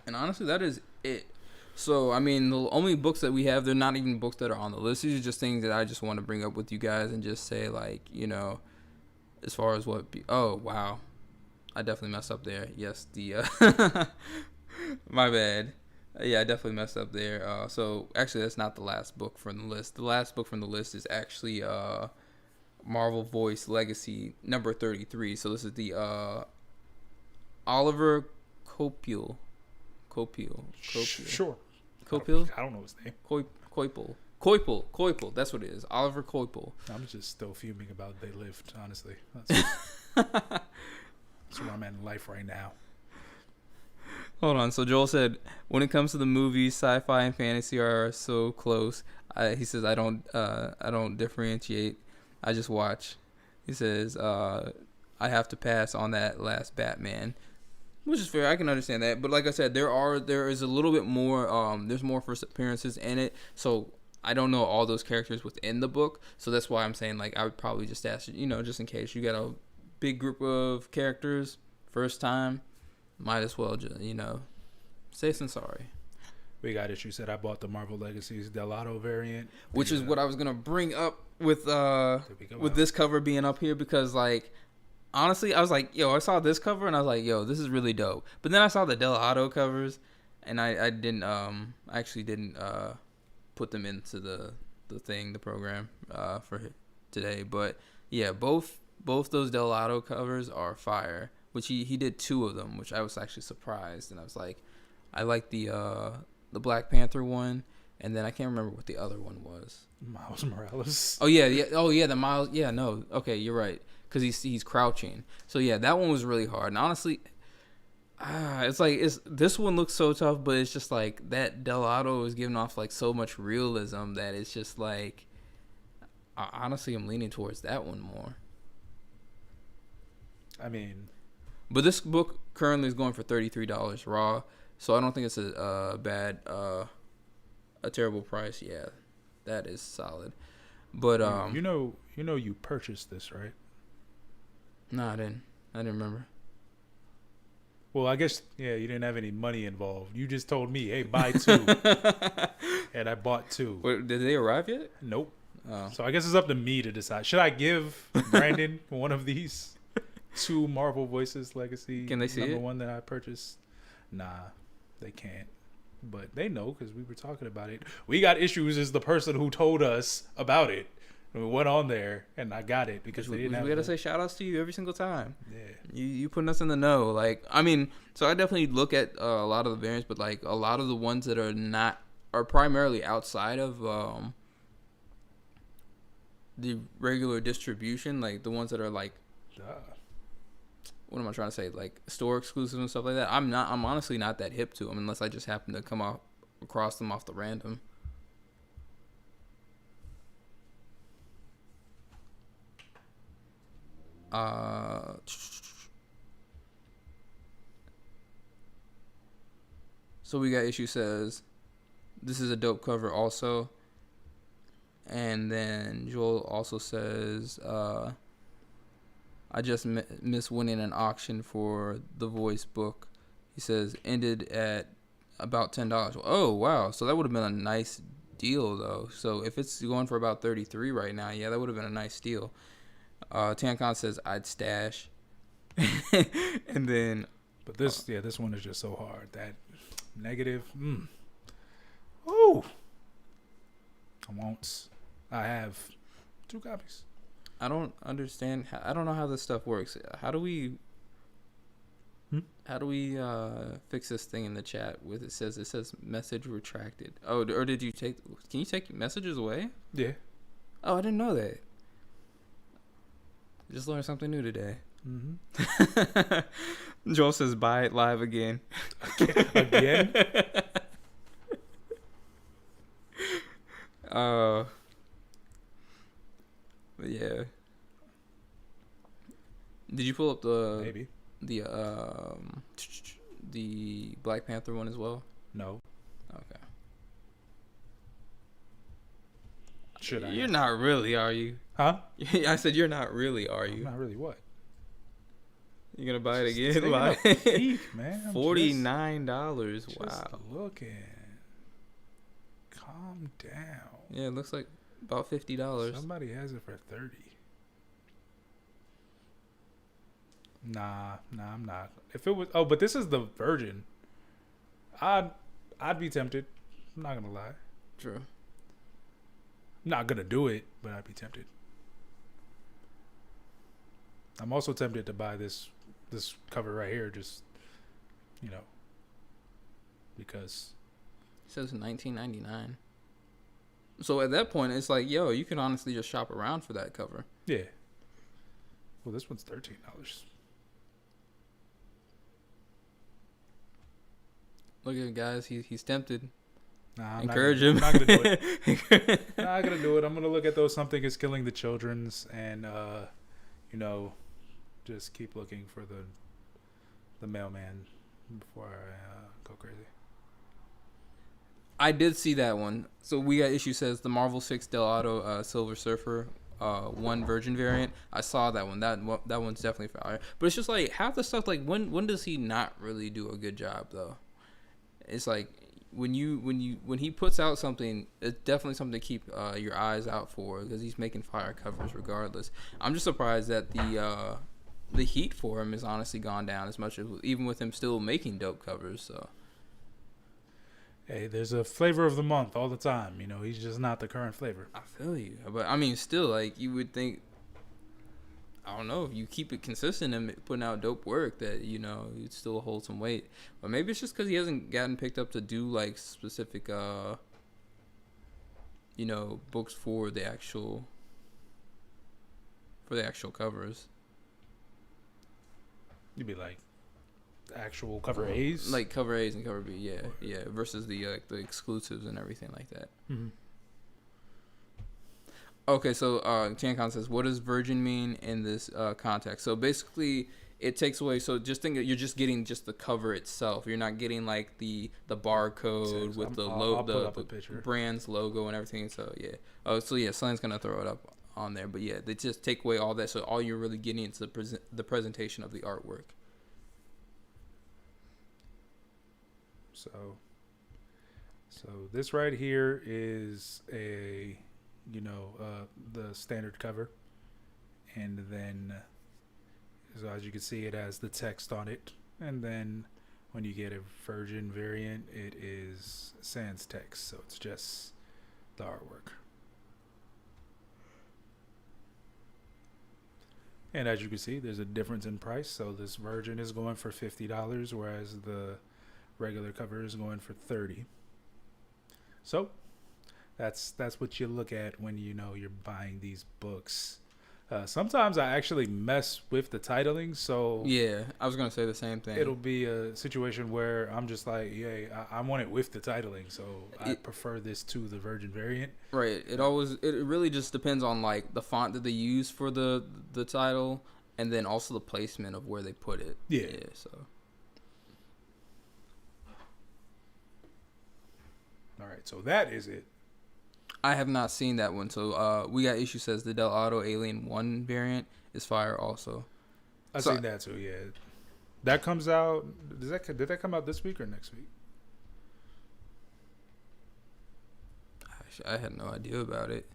And honestly, that is it. So, I mean, the only books that we have, they're not even books that are on the list. These are just things that I just want to bring up with you guys and just say, like, as far as oh, wow. I definitely messed up there. Yes, my bad. Yeah, I definitely messed up there. So, actually, that's not the last book from the list. The last book from the list is actually Marvel Voice Legacy number 33. So, this is the Oliver Coipel. Sure. Coipel? I don't know his name. Coipel. That's what it is. Oliver Coipel. I'm just still fuming about They Lived, honestly. That's where I'm at in life right now. Hold on. So Joel said, when it comes to the movies, sci-fi and fantasy are so close. He says, I don't differentiate. I just watch. He says, I have to pass on that last Batman. Which is fair, I can understand that. But like I said, there is a little bit more. There's more first appearances in it, so I don't know all those characters within the book. So that's why I'm saying, like, I would probably just ask just in case you got a big group of characters first time, might as well just say some sorry. We got issues that I bought the Marvel Legacies Delato variant, which is what I was gonna bring up with this cover being up here because like. Honestly, I was like, I saw this cover and I was like, this is really dope. But then I saw the Delato covers and I actually didn't put them into the program for today. But yeah, both those Delato covers are fire, which he did 2 of them, which I was actually surprised. And I was like, I like the Black Panther one. And then I can't remember what the other one was. Miles Morales. Oh yeah. The Miles. Yeah, no. Okay, you're right. Because he's crouching. So yeah, that one was really hard. And honestly, It's like this one looks so tough, but it's just like that Delato is giving off like so much realism that it's just like honestly I'm leaning towards that one more. I mean, but this book currently is going for $33 raw, so I don't think it's a bad a terrible price. Yeah, that is solid. But you purchased this, right? No, I didn't remember. Well, I guess, yeah, you didn't have any money involved. You just told me, hey, buy 2. And I bought 2. Wait, did they arrive yet? Nope. Oh. So I guess it's up to me to decide. Should I give Brandon one of these 2 Marvel Voices Legacy Can they see number it? 1 that I purchased? Nah, they can't. But they know because we were talking about it. We Got Issues is the person who told us about it. And we went on there, and I got it because they didn't have. We gotta say shout outs to you every single time. Yeah. You putting us in the know. Like, I mean, so I definitely look at a lot of the variants, but like a lot of the ones that are primarily outside of the regular distribution, like the ones that are like, what am I trying to say? Like store exclusive and stuff like that. I'm honestly not that hip to them unless I just happen to come across them off the random. So We Got Issue says this is a dope cover also, and then Joel also says I just missed winning an auction for the Voice book. He says ended at about $10. Oh wow, so that would have been a nice deal though. So if it's going for about 33 right now, yeah, that would have been a nice deal. Tancon says I'd stash. And then but this one is just so hard. That negative. Oh, I have 2 copies. I don't understand. I don't know how this stuff works. How do we fix this thing in the chat with it says message retracted? Oh, or did you can you take messages away? Yeah. Oh, I didn't know that. Just learned something new today. Mm-hmm. Joel says buy it live again. Again? But yeah. Did you pull up maybe the Black Panther one as well? No. Okay. Should I? You're not really, are you? Huh? I said you're not really, are you? I'm not really what? You're gonna buy it again? Taking Like, a peek, man. $49. Just Wow. looking. Calm down. Yeah, it looks like about $50. Somebody has it for 30. Nah, I'm not. If it was, but this is the Virgin. I'd be tempted. I'm not gonna lie. True. I'm not gonna do it, but I'd be tempted. I'm also tempted to buy this cover right here, just because It says $19.99. So at that point, it's like, yo, you can honestly just shop around for that cover. yeah. Well, this one's $13. Look at it, guys. He's tempted. Nah, Encourage him. I'm not gonna do it. Not gonna do it. I'm gonna look at those Something Is Killing the Children's and just keep looking for the mailman before I go crazy. I did see that one. So We Got Issue says the Marvel 6 Delato Silver Surfer 1 Virgin variant. I saw that one. That one's definitely fire. But it's just like half the stuff. Like when does he not really do a good job though? It's like when he puts out something, it's definitely something to keep your eyes out for because he's making fire covers regardless. I'm just surprised that the heat for him has honestly gone down as much as even with him still making dope covers. So Hey, there's a flavor of the month all the time. He's just not the current flavor. I feel you, but I mean, still, like you would think. I don't know if you keep it consistent and putting out dope work that you'd still hold some weight, but maybe it's just because he hasn't gotten picked up to do like specific books for the actual covers. You'd be like, actual cover A's, like cover A's and cover B. Yeah, versus the the exclusives and everything like that. Mm-hmm. Okay, so Tiancon says, what does virgin mean in this context? So basically, it takes away. So just think that you're just getting just the cover itself. You're not getting like the barcode with the brand's logo and everything. So yeah. Oh, so yeah, Slang's gonna throw it up on there. But yeah, they just take away all that. So all you're really getting is the presentation of the artwork. So this right here is a, the standard cover, and then, so as you can see, it has the text on it, and then when you get a virgin variant, it is sans text, so it's just the artwork. And as you can see, there's a difference in price. So this virgin is going for $50, whereas the regular cover is going for $30. So that's what you look at when you're buying these books. Sometimes I actually mess with the titling, so yeah, I was gonna say the same thing. It'll be a situation where I'm just like, yeah, I want it with the titling, so I prefer this to the virgin variant. Right. It really just depends on like the font that they use for the title, and then also the placement of where they put it. Yeah. So. All right, so that is it. I have not seen that one. So we got issue says the Del Auto Alien 1 variant is fire also. I've seen that too, yeah. That comes out, did that come out this week or next week? I had no idea about it.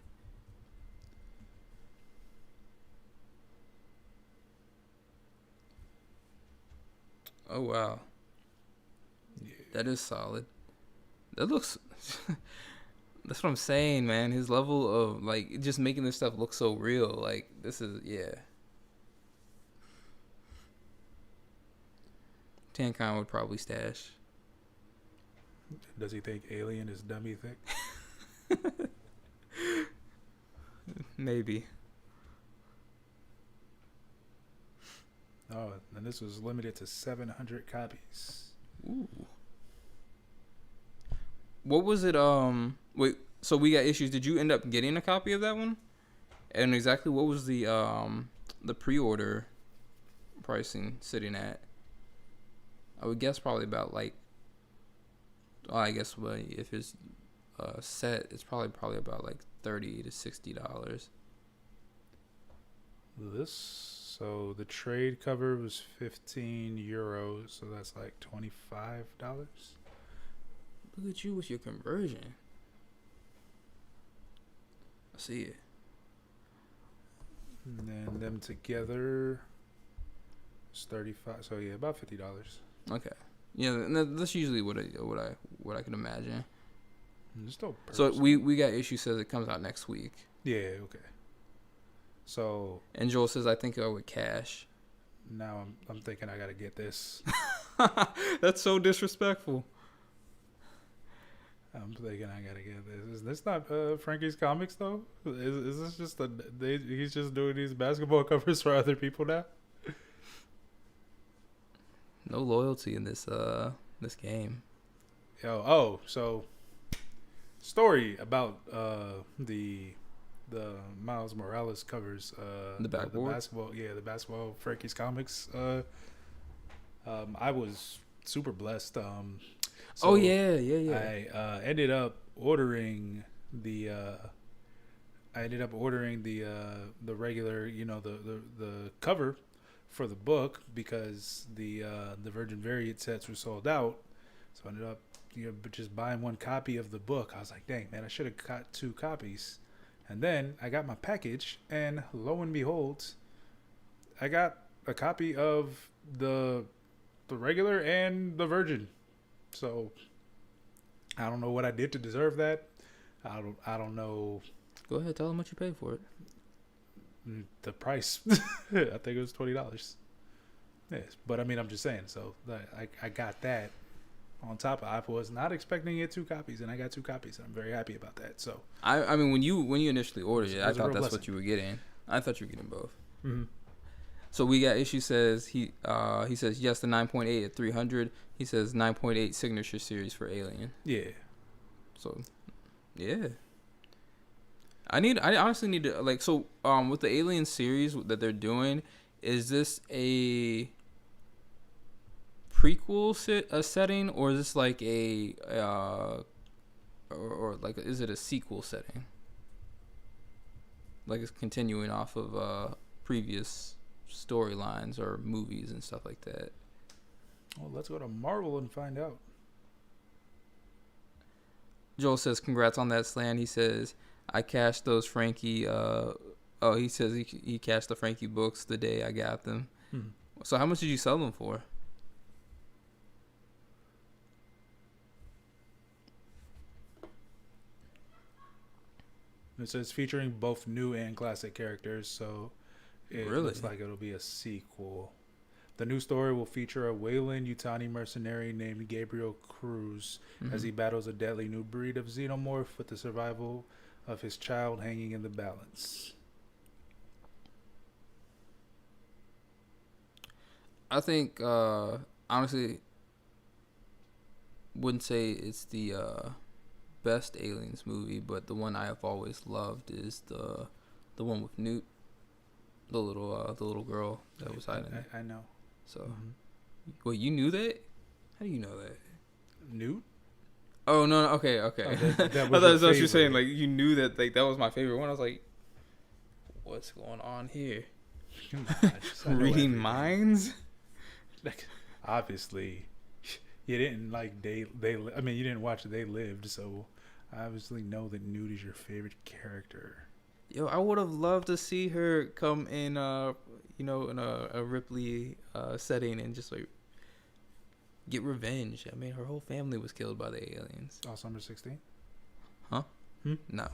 Oh wow. Yeah. That is solid. That looks that's what I'm saying, man. His level of like just making this stuff look so real. Like this is Tancon would probably stash. Does he think Alien is dummy thick? Maybe. Oh, and this was limited to 700 copies. Ooh. What was it? Wait. So we got issues. Did you end up getting a copy of that one? And exactly what was the pre-order pricing sitting at? I would guess probably about like. I guess if it's set, it's probably about like $30 to $60. So the trade cover was €15, so that's like $25. Look at you with your conversion. I see it. And then them together is $35. So yeah, about $50. Okay. Yeah, that's usually what I can imagine. So we got issue says it comes out next week. Yeah. Okay. So. And Joel says I think I would cash. Now I'm thinking I gotta get this. That's so disrespectful. I'm thinking I gotta get this. Is this not Frankie's Comics though? Is this just he's just doing these basketball covers for other people now? No loyalty in this game. So story about the Miles Morales covers. The backboard? The basketball, the basketball Frankie's Comics. I was super blessed. So yeah. I ended up ordering the regular, the cover for the book because the Virgin Variant sets were sold out. So I ended up just buying one copy of the book. I was like, dang man, I should have got 2 copies. And then I got my package, and lo and behold, I got a copy of the regular and the Virgin. So I don't know what I did to deserve that. I don't know. Go ahead, tell them what you paid for it. The price. I think it was $20. Yes, but I mean, I'm just saying. So I got that on top of. I was not expecting to get 2 copies, and I got 2 copies. And I'm very happy about that. So I mean, when you initially ordered it, I thought that's what you were getting. I thought you were getting both. Mm-hmm. So we got issue says he says yes to 9.8 at 300. He says 9.8 signature series for Alien. Yeah. So yeah. I honestly need to like so with the Alien series that they're doing, is this a prequel setting, or is this like a or like is it a sequel setting? Like it's continuing off of previous storylines or movies and stuff like that. Well, let's go to Marvel and find out. Joel says, "Congrats on that slant." He says, "I cashed those Frankie. He says he cashed the Frankie books the day I got them. So how much did you sell them for?" It says featuring both new and classic characters, so it looks like it'll be a sequel. The new story will feature a Weyland Yutani mercenary named Gabriel Cruz as he battles a deadly new breed of xenomorph with the survival of his child hanging in the balance. I think, honestly, wouldn't say it's the best Aliens movie, but the one I have always loved is the one with Newt, the little girl that was hiding. I know. So, wait, you knew that? How do you know that? Newt? Oh no, okay. That I was thought that's your what you're saying. favorite. Like you knew that, like that was my favorite one. I was like, what's going on here? Reading minds? Like, obviously, you didn't like I mean, you didn't watch They Lived, so I obviously know that Newt is your favorite character. Yo, I would have loved to see her come in, in a Ripley setting and just like get revenge. I mean, her whole family was killed by the aliens. Oh, Summer 16? Huh? No.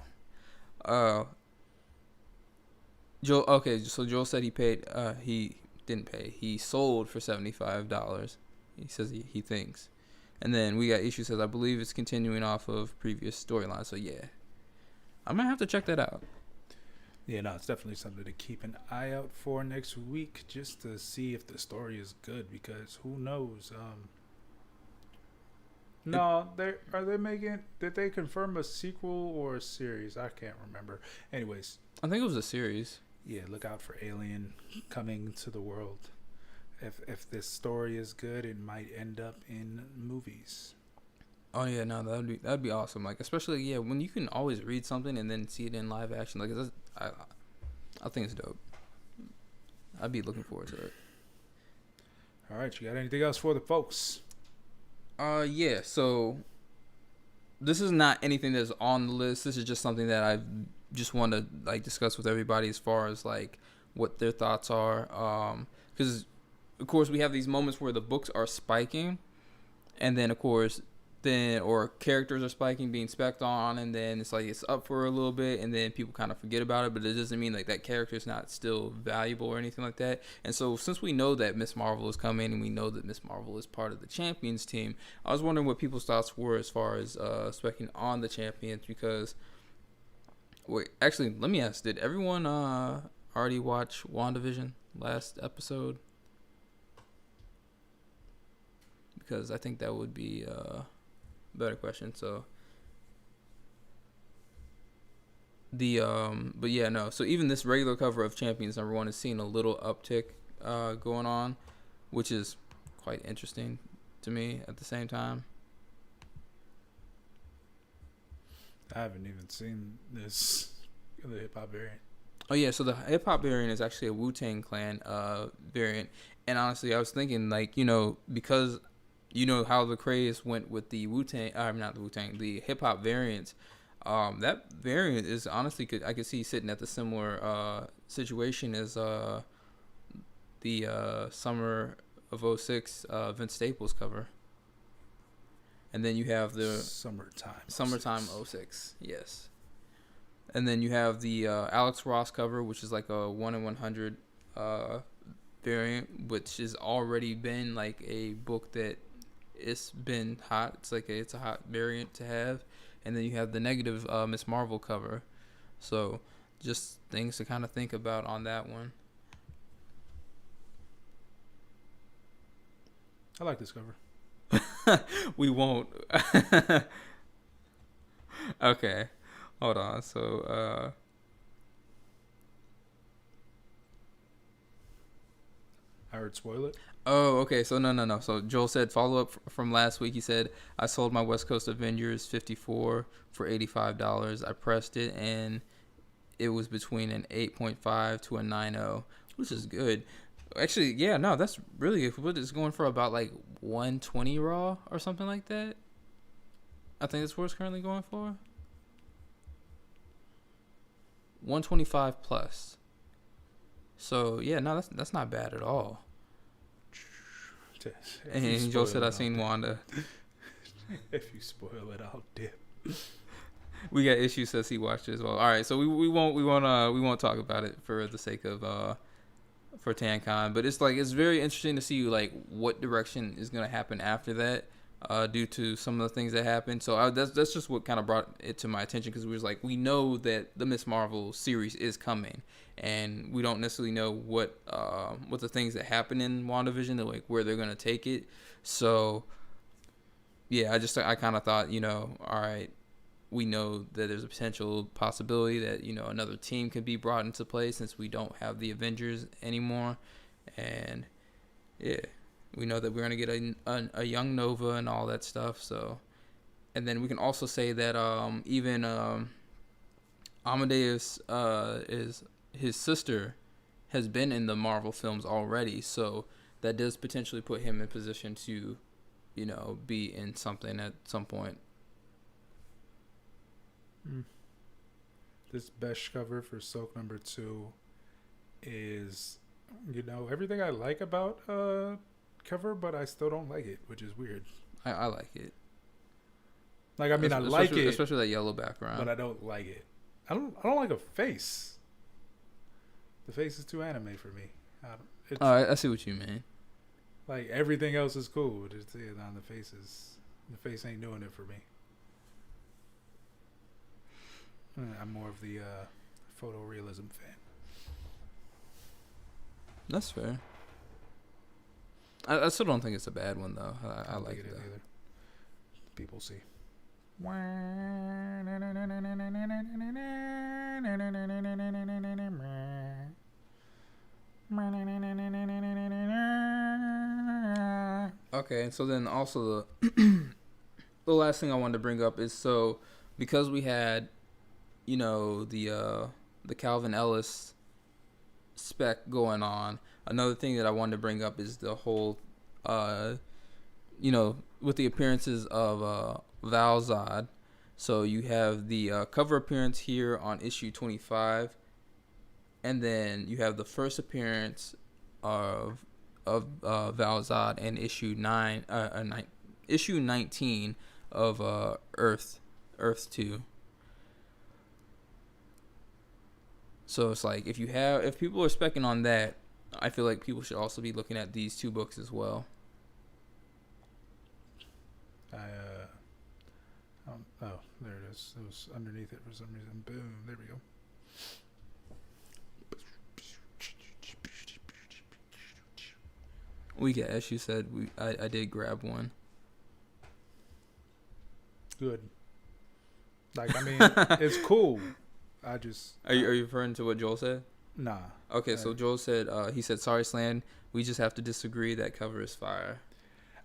Joel. Okay, so Joel said he paid. He didn't pay. He sold for $75. He says he thinks. And then we got issue says I believe it's continuing off of previous storylines. So yeah, I might have to check that out. Yeah, no, it's definitely something to keep an eye out for next week, just to see if the story is good, because who knows? No, did they confirm a sequel or a series? I can't remember. Anyways, I think it was a series. Yeah, look out for Alien coming to the world. If this story is good, it might end up in movies. Oh yeah, no, that'd be awesome. Like especially when you can always read something and then see it in live action. Like I think it's dope. I'd be looking forward to it. All right, you got anything else for the folks? Yeah. So this is not anything that's on the list. This is just something that I just want to like discuss with everybody as far as like what their thoughts are. Because of course we have these moments where the books are spiking, and then of course. Or characters are spiking, being specced on, and then it's like it's up for a little bit, and then people kind of forget about it, but it doesn't mean like that character is not still valuable or anything like that. And so since we know that Miss Marvel is coming, and we know that Miss Marvel is part of the Champions team, I was wondering what people's thoughts were as far as specking on the Champions, because wait, actually, let me ask, did everyone already watch WandaVision last episode? Because I think that would be better question. So but yeah, no, so even this regular cover of Champions #1 is seeing a little uptick going on, which is quite interesting to me at the same time. I haven't even seen the hip-hop variant. Oh yeah, so the hip-hop variant is actually a Wu-Tang Clan variant, and honestly I was thinking like, because you know how the craze went with the the hip hop variants. That variant is honestly I could see sitting at the similar situation as the summer of '06 Vince Staples cover. And then you have the summertime '06, yes. And then you have the Alex Ross cover, which is like a 1 in 100 variant, which has already been like a book that it's been hot. It's a hot variant to have. And then you have the negative Miss Marvel cover. So just things to kind of think about on that one. I like this cover. We won't. Okay. Hold on. So, I heard spoil it. oh, okay. So no. So Joel said follow up from last week. He said I sold my West Coast Avengers 54 for $85. I pressed it and it was between an 8.5 to a 9.0, which is good. Actually, yeah, no, that's really good. It's going for about like 120 raw or something like that. I think that's what it's currently going for. 125 plus. So yeah, no, that's not bad at all. And Joe said I seen Wanda. If you spoil it, I'll dip. We got issues says he watched it as well. All right, so we won't talk about it for the sake of for TanCon, but it's like it's very interesting to see like what direction is gonna happen after that, due to some of the things that happened. So that's just what kind of brought it to my attention, because we was like, we know that the Miss Marvel series is coming, and we don't necessarily know what the things that happen in WandaVision, like where they're gonna take it. So yeah, I kind of thought, all right, we know that there's a potential possibility that another team could be brought into play since we don't have the Avengers anymore, and yeah, we know that we're gonna get a young Nova and all that stuff. So, and then we can also say that even Amadeus is his sister has been in the Marvel films already, so that does potentially put him in position to be in something at some point. This best cover for Soak #2 is, everything I like about cover, but I still don't like it, which is weird. I like it. Like, I mean, I like it, especially that yellow background. but I don't like it. I don't like a face. The face is too anime for me. I see what you mean. Like, everything else is cool. Just on the face ain't doing it for me. I'm more of the photorealism fan. That's fair. I still don't think it's a bad one though. I like it either. People see. Okay, so then also the last thing I wanted to bring up is, so because we had the Calvin Ellis spec going on, another thing that I wanted to bring up is the whole with the appearances of Val-Zod. So you have the cover appearance here on issue 25, and then you have the first appearance of Val-Zod in issue 19 of Earth 2. So it's like, if people are specking on that, I feel like people should also be looking at these two books as well. Oh, there it is. It was underneath it for some reason. Boom, there we go. As you said, I did grab one. Good. Like, I mean, it's cool. I just... Are you referring to what Joel said? Nah. Okay, so Joel said, he said, sorry, Slan, we just have to disagree. That cover is fire.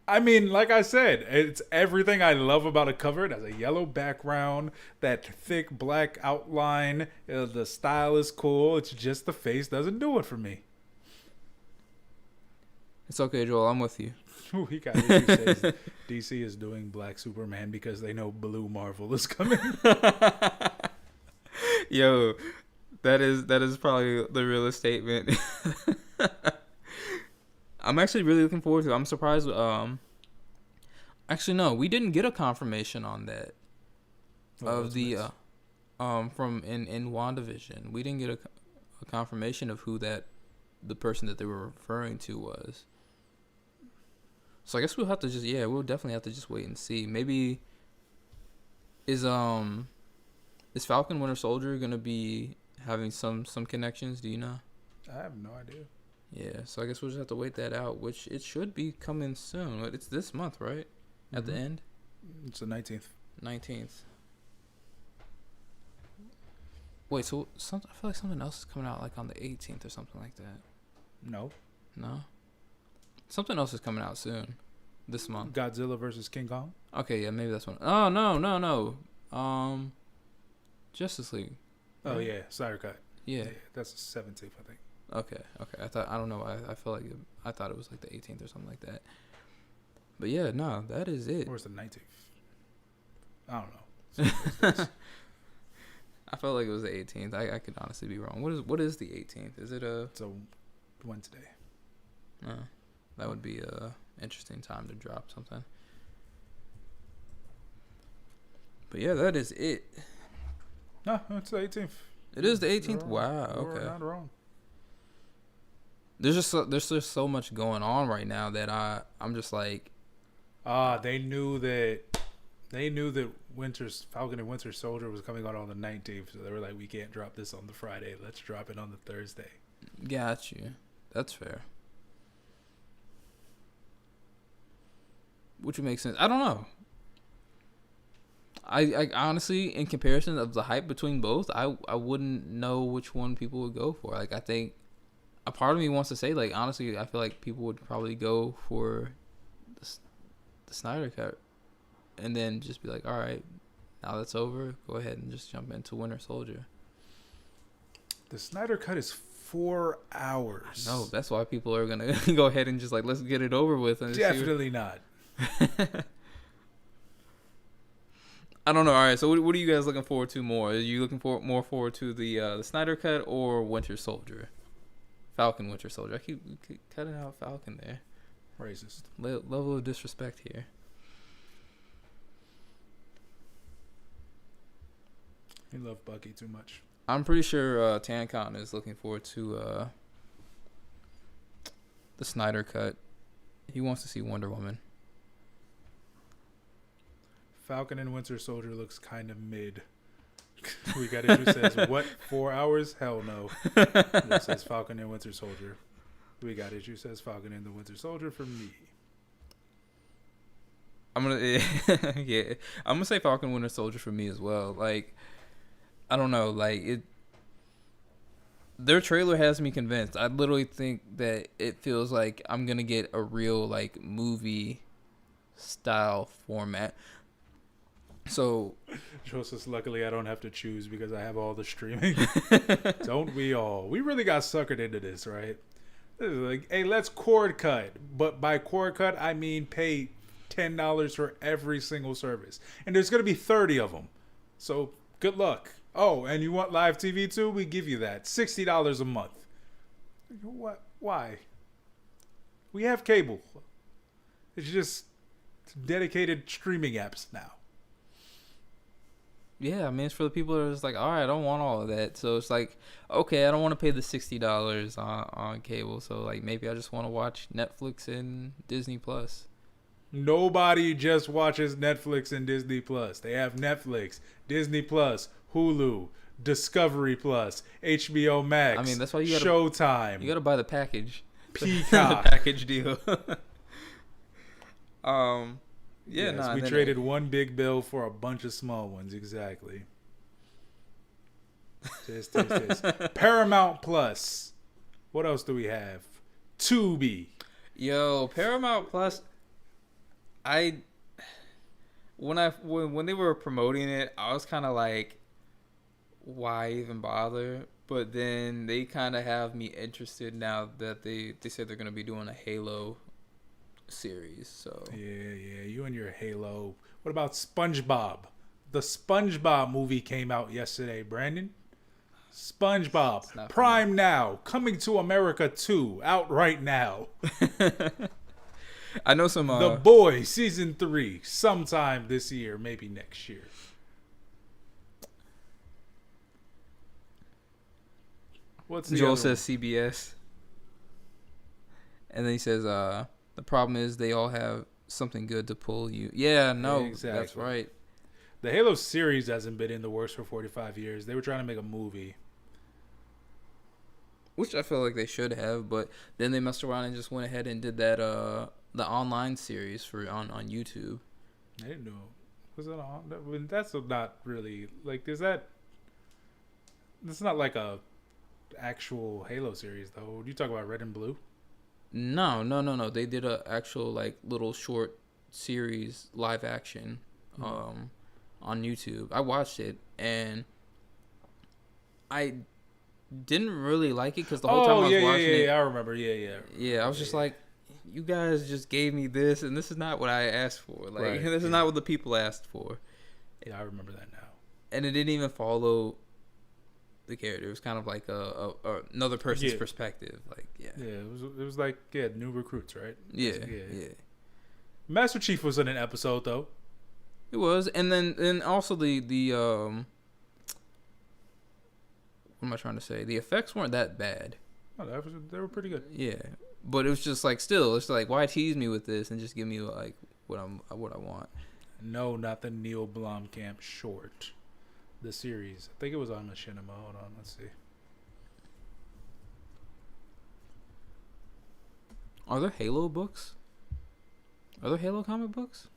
I mean, like I said, it's everything I love about a cover. It has a yellow background, that thick black outline. The style is cool. It's just the face doesn't do it for me. It's okay, Joel. I'm with you. He got it. He says DC is doing Black Superman because they know Blue Marvel is coming. Yo, that is probably the realest statement. I'm actually really looking forward to it. I'm surprised. Actually, no, we didn't get a confirmation on that. From in WandaVision, we didn't get a confirmation of who the person that they were referring to was. So I guess we'll definitely have to just wait and see. Maybe is Falcon Winter Soldier gonna be having some connections? Do you know? I have no idea. Yeah, so I guess we'll just have to wait that out, which it should be coming soon. But it's this month, right? At the end? It's the 19th. 19th. Wait, so I feel like something else is coming out like on the 18th or something like that. No. No? Something else is coming out soon. This month. Godzilla versus King Kong. Okay, yeah, maybe that's one. Oh, no. Justice League. Oh, Right? yeah. Snyder Cut. Yeah. That's the 17th, I think. Okay. I don't know. I feel like I thought it was like the 18th or something like that. But yeah, no, that is it. Or it's the 19th. I don't know. I felt like it was the 18th. I could honestly be wrong. What is the 18th? Is it a? It's a Wednesday. That would be a interesting time to drop something. But yeah, that is it. No, it's the 18th. It is the 18th. You're Wow. You're Okay. not wrong. There's just so much going on right now that I'm just like. They knew that Falcon and Winter Soldier was coming out on the 19th, so they were like, we can't drop this on the Friday. Let's drop it on the Thursday. Got you. That's fair. Which would make sense. I don't know. I honestly, in comparison of the hype between both, I wouldn't know which one people would go for. Like, I think a part of me wants to say, like, honestly, I feel like people would probably go for the Snyder Cut, and then just be like, all right, now that's over, go ahead and just jump into Winter Soldier. The Snyder Cut is 4 hours. No, that's why people are gonna go ahead and just like, let's get it over with. And Definitely not. I don't know. All right, so what are you guys looking forward to more? Are you looking more forward to the Snyder Cut or Winter Soldier? Falcon Winter Soldier. I keep cutting out Falcon there. Racist. Level of disrespect here. You love Bucky too much. I'm pretty sure Tancon is looking forward to the Snyder Cut. He wants to see Wonder Woman. Falcon and Winter Soldier looks kind of mid. We got it. Who says what? 4 hours? Hell no. It says Falcon and Winter Soldier. We got it. Who says Falcon and the Winter Soldier for me? I'm gonna yeah. I'm gonna say Falcon Winter Soldier for me as well. Like, I don't know. Like it. Their trailer has me convinced. I literally think that it feels like I'm gonna get a real like movie style format. So, Joseph, luckily I don't have to choose because I have all the streaming. Don't we all? We really got suckered into this, right? This is like, hey, let's cord cut. But by cord cut, I mean pay $10 for every single service. And there's going to be 30 of them. So, good luck. Oh, and you want live TV too? We give you that. $60 a month. What? Why? We have cable. It's just dedicated streaming apps now. yeah, I mean, it's for the people that are just like, all right, I don't want all of that. So it's like, okay, I don't want to pay the $60 on cable. So like, maybe I just want to watch Netflix and Disney Plus. Nobody just watches Netflix and Disney Plus. They have Netflix, Disney Plus, Hulu, Discovery Plus, HBO Max. I mean, that's why you gotta Showtime. You gotta buy the package. Peacock. The package deal. Yeah, yes, we traded one big bill for a bunch of small ones. Exactly. This. Paramount Plus. What else do we have? Tubi. Yo, Paramount Plus. When they were promoting it, I was kind of like, why even bother? But then they kind of have me interested now that they said they're gonna be doing a Halo series. So Yeah, you and your Halo. What about SpongeBob? The SpongeBob movie came out yesterday, Brandon. SpongeBob, Prime Now, Coming to America 2, out right now. I know some. The Boys season 3, sometime this year, maybe next year. What's the Joel other says CBS, and then he says, the problem is they all have something good to pull you. Yeah, no, Exactly. That's right. one? The Halo series hasn't been in the works for 45 years. They were trying to make a movie. which I feel like they should have, but then they messed around and just went ahead and did that the online series for on YouTube. I didn't know. Was that on? I mean, that's not really like. Is that? It's not like a actual Halo series though. You talk about Red and Blue? No. They did a actual like little short series live action on YouTube. I watched it and I didn't really like it because the whole time I was watching it. I remember. Yeah, I was just like, you guys just gave me this, and this is not what I asked for. Like, Right, this is not what the people asked for. Yeah, I remember that now. And it didn't even follow the character. It was kind of like another person's perspective. Like, yeah, it was like new recruits, right? Yeah. Master Chief was in an episode though. It was, and also the what am I trying to say? The effects weren't that bad. Oh, they were pretty good. Yeah, but it was just like still, it's like why tease me with this and just give me like what I want. No, not the Neil Blomkamp short. The series. I think it was on Machinima. Hold on, let's see. Are there Halo books? Are there Halo comic books?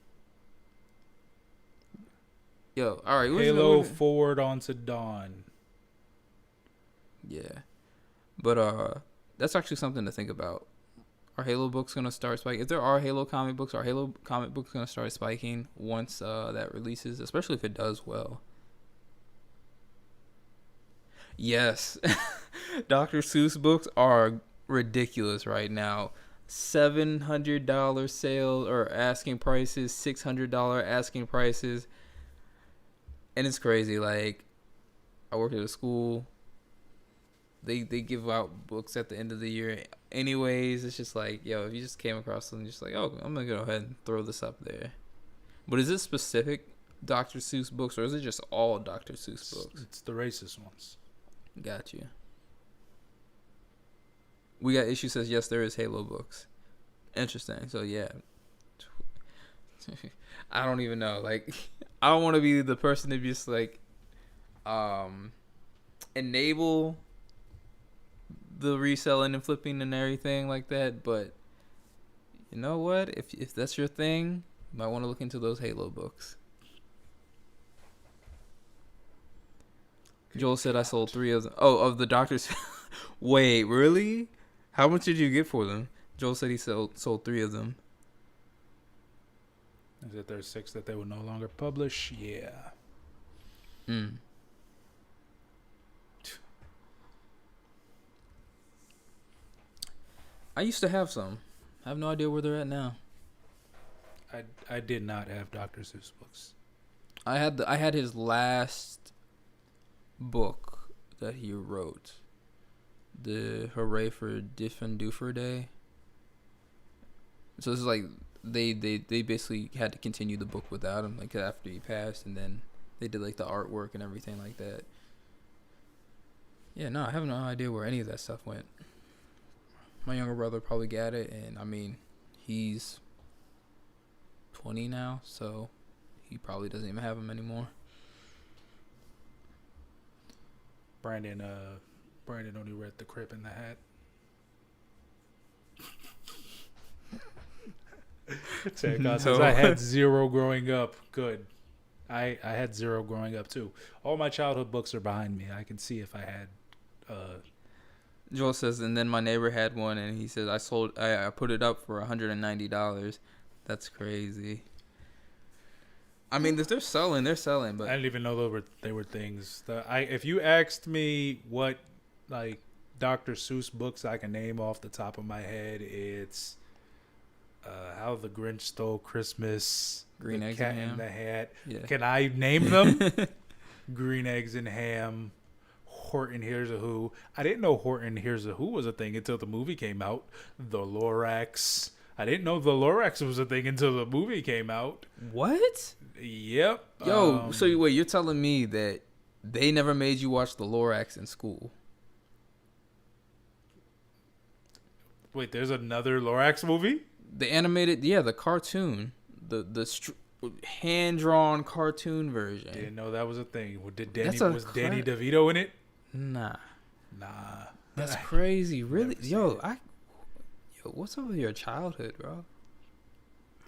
Yo, all right. Halo Forward onto Dawn. Yeah, but that's actually something to think about. Are Halo books gonna start spiking? If there are Halo comic books, are Halo comic books gonna start spiking once that releases? Especially if it does well. Yes, Dr. Seuss books are ridiculous right now. $700 sale or asking prices, $600 asking prices, and it's crazy. Like, I work at a school. They give out books at the end of the year. Anyways, it's just like, yo, if you just came across something, just like, oh, I'm gonna go ahead and throw this up there. But is it specific Dr. Seuss books, or is it just all Dr. Seuss books? It's the racist ones. Got you. We got issue says yes, there is Halo books. Interesting. So yeah, I don't even know. Like, I don't want to be the person to just like enable the reselling and flipping and everything like that. But you know what? If that's your thing, you might want to look into those Halo books. Joel said I sold 3 of them. Oh, of the doctors. Wait, really? How much did you get for them? Joel said he sold 3 of them. Is it there's 6 that they will no longer publish? Yeah. I used to have some. I have no idea where they're at now. I did not have Dr. Seuss books. I had his last book that he wrote, the Hooray for Diff'n Doofer Day. So this is like they basically had to continue the book without him, like after he passed, and then they did like the artwork and everything like that. Yeah, no, I have no idea where any of that stuff went. My younger brother probably got it, and I mean, he's 20 now, so he probably doesn't even have them anymore. Brandon only read The Crip in the Hat. I had 0 growing up. Good. I had 0 growing up too. All my childhood books are behind me. I can see if I had. Joel says, and then my neighbor had one, and he says I put it up for $190. That's crazy. I mean, if they're selling, they're selling. But I didn't even know they were things. If you asked me what like Dr. Seuss books I can name off the top of my head, it's How the Grinch Stole Christmas, Green Eggs Cat and Ham. in the Hat. Yeah. Can I name them? Green Eggs and Ham, Horton Hears a Who. I didn't know Horton Hears a Who was a thing until the movie came out. The Lorax. I didn't know the Lorax was a thing until the movie came out. What? Yep. Yo, so wait, you're telling me that they never made you watch the Lorax in school? Wait, there's another Lorax movie? The animated, yeah, the cartoon, the hand-drawn cartoon version. Didn't know that was a thing. Was Danny That's a DeVito in it? Nah. That's crazy. Really, yo, what's up with your childhood, bro?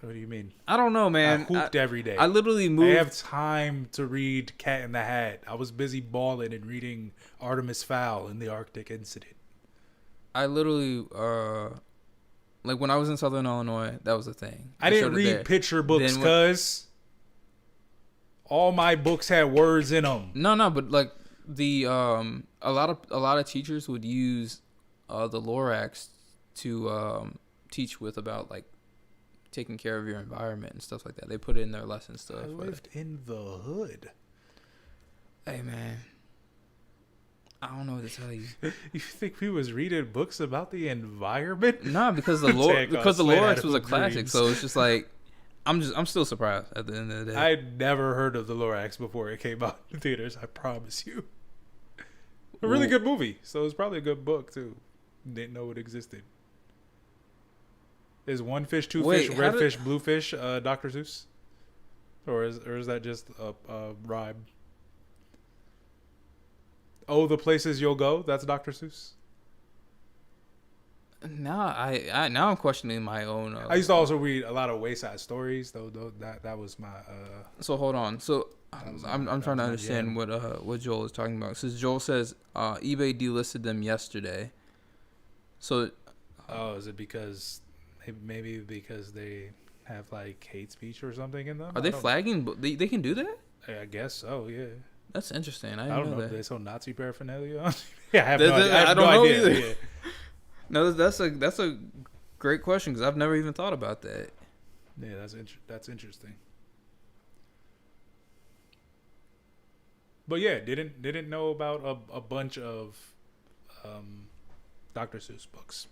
What do you mean? I don't know, man. I hooped every day. I literally I moved. have time to read Cat in the Hat. I was busy balling and reading Artemis Fowl and the Arctic Incident. I literally, like when I was in Southern Illinois, that was the thing. I didn't read picture books because all my books had words in them. No, but like the a lot of teachers would use the Lorax to teach with about like taking care of your environment and stuff like that. They put it in their lesson stuff. I lived in the hood. Hey man, I don't know what to tell you. You think we was reading books about the environment? Nah, because the Lorax was a classic, so it's just like I'm still surprised at the end of the day. I'd never heard of the Lorax before it came out in theaters. I promise you. A really good movie, so it's probably a good book too. Didn't know it existed. Is one fish, two fish, red fish, blue fish, Dr. Seuss, or is that just a rhyme? Oh, the places you'll go. That's Dr. Seuss. Now now I'm questioning my own. I used to also read a lot of Wayside Stories, though. That was my. So hold on. So I'm trying to understand what Joel is talking about. Since Joel says eBay delisted them yesterday. So. Oh, is it because maybe because they have like hate speech or something in them? Are they flagging? They can do that? I guess so. Yeah. That's interesting. I don't know that. They sell Nazi paraphernalia. Yeah, I have I don't know either. Yeah. No, that's a great question because I've never even thought about that. Yeah, that's interesting. But yeah, didn't know about a bunch of Dr. Seuss books.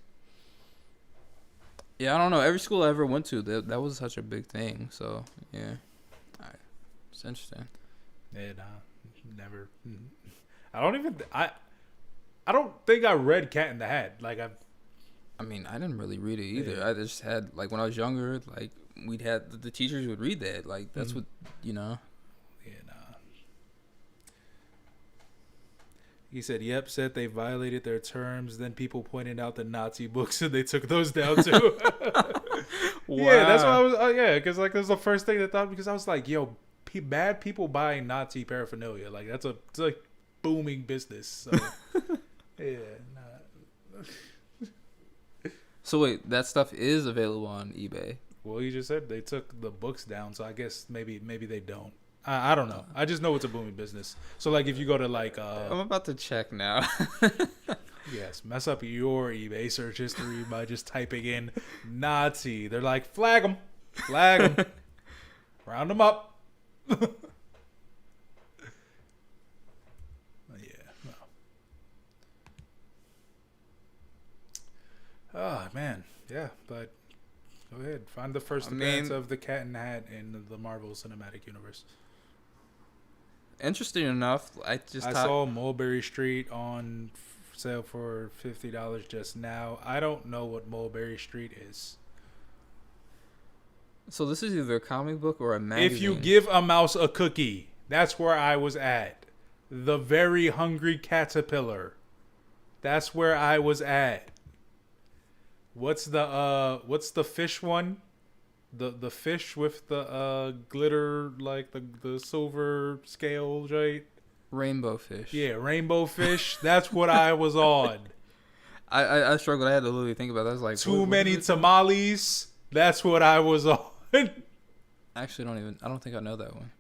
Yeah, I don't know. Every school I ever went to, that was such a big thing. So yeah, it's interesting. Yeah, never. I don't think I read Cat in the Hat. Like I mean, I didn't really read it either. Yeah. I just had like when I was younger, like we'd had the teachers would read that. Like that's what Yeah, nah. He said, "Yep," said they violated their terms. Then people pointed out the Nazi books, and they took those down too. Wow. Yeah, that's why I was. Because like that was the first thing that thought. Because I was like, "Yo, bad people buying Nazi paraphernalia. Like it's like booming business." So, yeah. Nah. So wait, that stuff is available on eBay. Well, you just said they took the books down, so I guess maybe they don't. I don't know. I just know it's a booming business. So like if you go to like I'm about to check now. yes, mess up your eBay search history by just typing in Nazi. They're like, flag them, round them up. Yeah, no. Oh man, yeah, but go ahead, find the first appearance of the Cat in the Hat in the Marvel Cinematic Universe. Interesting enough, I saw Mulberry Street on sale for $50 just now. I don't know what Mulberry Street is. So this is either a comic book or a magazine. If you give a mouse a cookie, that's where I was at. The Very Hungry Caterpillar. That's where I was at. What's the fish one? The fish with the glitter, like the silver scale, right? Rainbow fish. Yeah, rainbow fish. That's what I was on. I struggled. I had to literally think about that. I was like, too many tamales. That's what I was on. Actually, I don't think I know that one.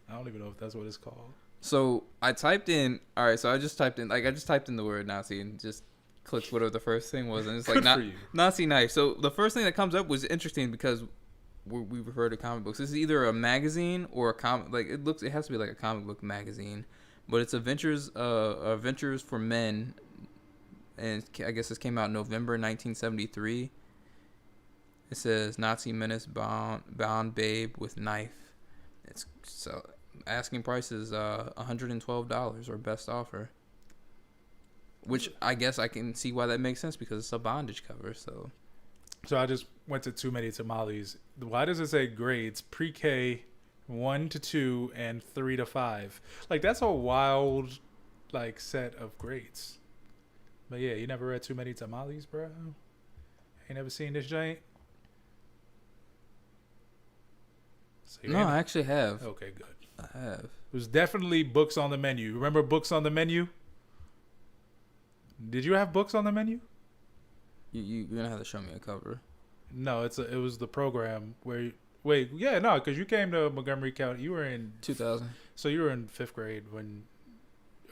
I don't even know if that's what it's called. So I typed in. All right, so I just typed in the word Nazi and just clicked whatever the first thing was, and it's like Nazi knife. So the first thing that comes up was interesting because we refer to comic books. This is either a magazine or a comic. Like it has to be like a comic book magazine, but it's Adventures for Men, and I guess this came out in November 1973. It says Nazi menace bound babe with knife. It's so asking price is $112 or best offer. Which I guess I can see why that makes sense because it's a bondage cover. So I just went to Too Many Tamales. Why does it say grades? Pre-K 1 to 2 and 3 to 5. Like that's a wild like set of grades. But yeah, you never read Too Many Tamales, bro? Ain't never seen this giant? So No, I actually have. Okay, good. I have. There's definitely books on the menu. Remember Books on the Menu? Did you have books on the menu? You're gonna have to show me a cover. No, it was the program where because you came to Montgomery County. You were in 2000. So you were in 5th grade when.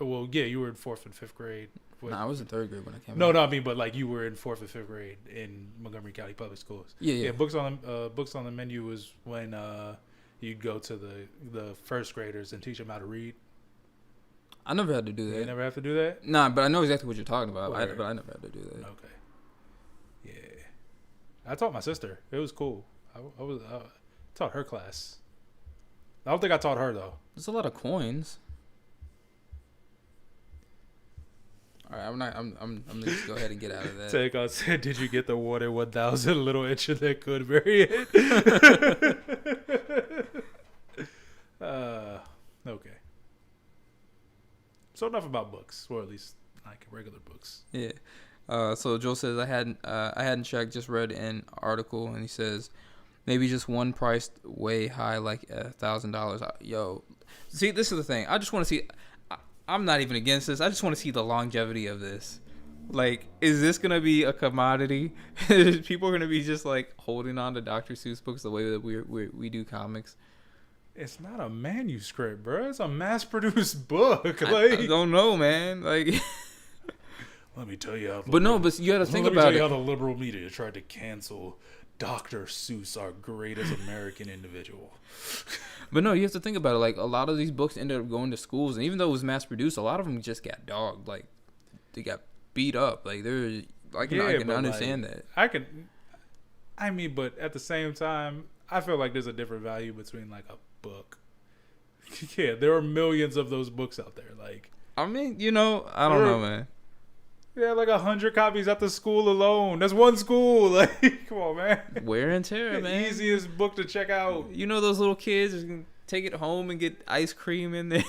Well, yeah, you were in 4th and 5th grade. No, I was in 3rd grade when I came. No, I mean, but like you were in 4th and 5th grade in Montgomery County Public Schools. Yeah. Books on the Menu was when you'd go to the first graders and teach them how to read. I never had to do that. You never have to do that? Nah, but I know exactly what you're talking about. Word. But I never had to do that. Okay. Yeah. I taught my sister. It was cool. I taught her class. I don't think I taught her, though. There's a lot of coins. All right, I'm gonna just go ahead and get out of that. Take on said, "Did you get the Water 1000 little inch of that good variant?" Okay. So enough about books, or at least like regular books. Yeah. So Joel says I hadn't checked, just read an article, and he says maybe just one priced way high, like $1,000. Yo, see, this is the thing. I just want to see. I'm not even against this. I just want to see the longevity of this. Like, is this gonna be a commodity? People are gonna be just like holding on to Dr. Seuss books the way that we do comics. It's not a manuscript, bro. It's a mass-produced book. I don't know, man. Like, let me tell you how. But you got to think about it. Let me tell you how the liberal media tried to cancel Dr. Seuss, our greatest American individual. But no, you have to think about it. Like, a lot of these books ended up going to schools, and even though it was mass-produced, a lot of them just got dogged. Like, they got beat up. Like, they're like, I can understand that. But at the same time, I feel like there's a different value between like a book. Yeah, there are millions of those books out there. Like, I mean, I don't know, man. Yeah, like 100 copies at the school alone. That's one school. Like, come on, man. Wear and tear, man. Easiest book to check out. Those little kids can take it home and get ice cream in there.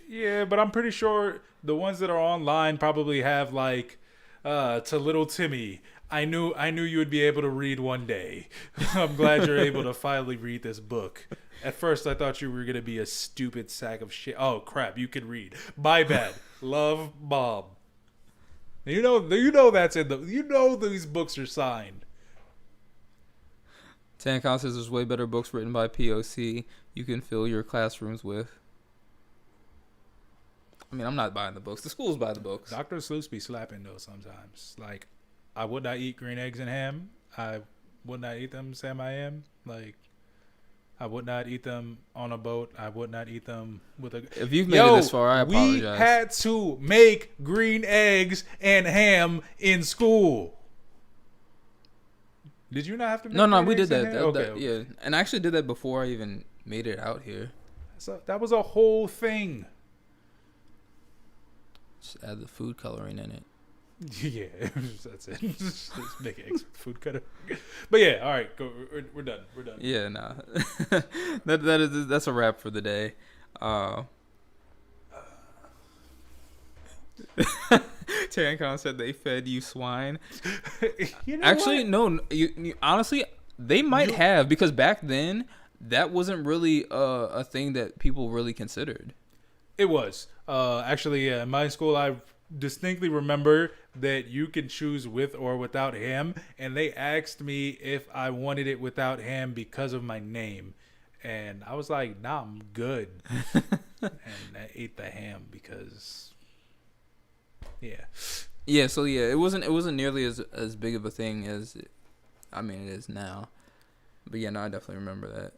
Yeah, but I'm pretty sure the ones that are online probably have like, to little Timmy, I knew you would be able to read one day. I'm glad you're able to finally read this book. At first, I thought you were going to be a stupid sack of shit. Oh, crap, you can read. My bad. Love, Bob. You know that's in these books are signed. Tancon says there's way better books written by POC you can fill your classrooms with. I mean, I'm not buying the books. The schools buy the books. Dr. Seuss be slapping though sometimes. Like, I would not eat green eggs and ham. I would not eat them Sam I am. Like, I would not eat them on a boat. I would not eat them with a... If you've made it this far, I apologize. We had to make green eggs and ham in school. Did you not have to make No, we did that. Okay. Yeah, and I actually did that before I even made it out here. So that was a whole thing. Just add the food coloring in it. Yeah, that's it. Just make eggs with food color. But yeah, all right, go. We're done. Yeah, nah. That's a wrap for the day. Tancon said they fed you swine. Actually, what? No. You honestly, they might have, because back then that wasn't really a thing that people really considered. It was actually in my school. I distinctly remember that you can choose with or without ham, and they asked me if I wanted it without ham because of my name, and I was like, nah, I'm good. And I ate the ham because so it wasn't nearly as big of a thing as it is now. But yeah, no, I definitely remember that.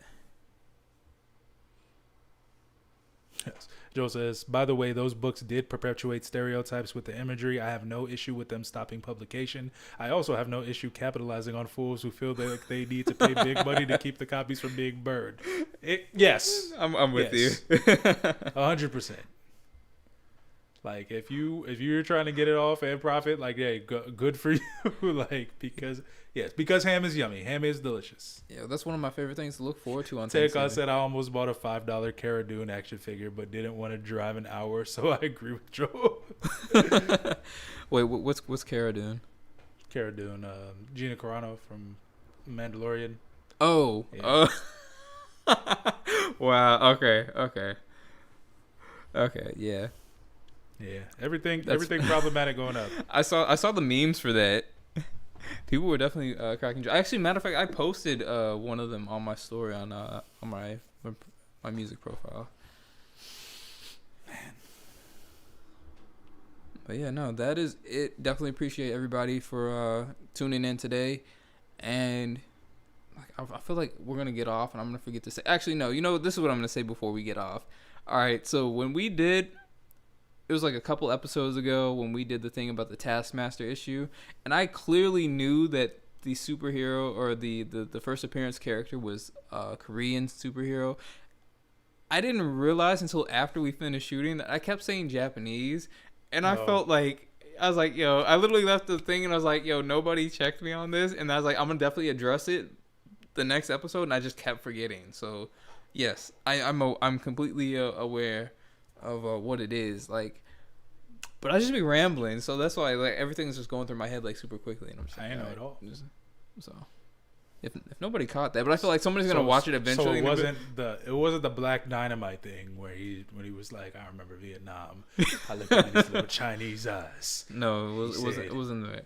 Yes. Joe says, by the way, those books did perpetuate stereotypes with the imagery. I have no issue with them stopping publication. I also have no issue capitalizing on fools who feel like they need to pay big money to keep the copies from being burned. Yes. I'm with you. 100%. Like if you're trying to get it off and profit, like yeah, good for you. Like because ham is yummy. Ham is delicious. Yeah, that's one of my favorite things to look forward to on Take, Thanksgiving. I said I almost bought a $5 Cara Dune action figure, but didn't want to drive an hour, so I agree with Joe. Wait, what's Cara doing? Cara Dune, Gina Carano from Mandalorian. Oh, Yeah. Wow. Okay. Yeah. Yeah, everything problematic going up. I saw the memes for that. People were definitely cracking. Actually, matter of fact, I posted one of them on my story on my music profile. Man. But yeah, no, that is it. Definitely appreciate everybody for tuning in today, and like I feel like we're gonna get off, and I'm gonna forget to say. Actually, no. You know, this is what I'm gonna say before we get off. All right. So when we did. It was like a couple episodes ago when we did the thing about the Taskmaster issue, and I clearly knew that the superhero or the first appearance character was a Korean superhero. I didn't realize until after we finished shooting that I kept saying Japanese, and I felt like I was like, yo, I literally left the thing and I was like, yo, nobody checked me on this, and I was like, I'm gonna definitely address it the next episode, and I just kept forgetting. So, yes, I'm completely aware of what it is like, but I just be rambling, so that's why like everything's just going through my head like super quickly, and I'm just like, I know it all. So if nobody caught that, but I feel like somebody's gonna watch it eventually. So it wasn't the Black Dynamite thing where when he was like, I remember Vietnam. I looked at his little Chinese eyes. No, it wasn't that.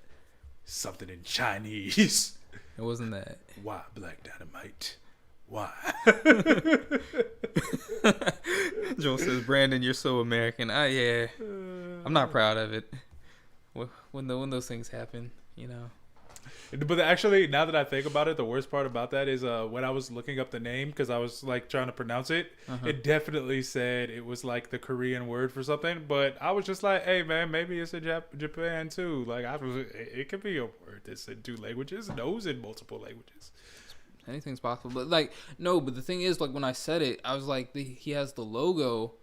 Something in Chinese. It wasn't that. Why Black Dynamite? Why? Joel says, Brandon, you're so American. Yeah, I'm not proud of it. When those things happen, you know. But actually, now that I think about it, the worst part about that is when I was looking up the name, because I was like trying to pronounce it, it definitely said it was like the Korean word for something. But I was just like, hey man, maybe it's in Japan too. Like it could be a word that's in 2 languages, knows in multiple languages. Anything's possible, but like no. But the thing is, like when I said it, I was like, he has the logo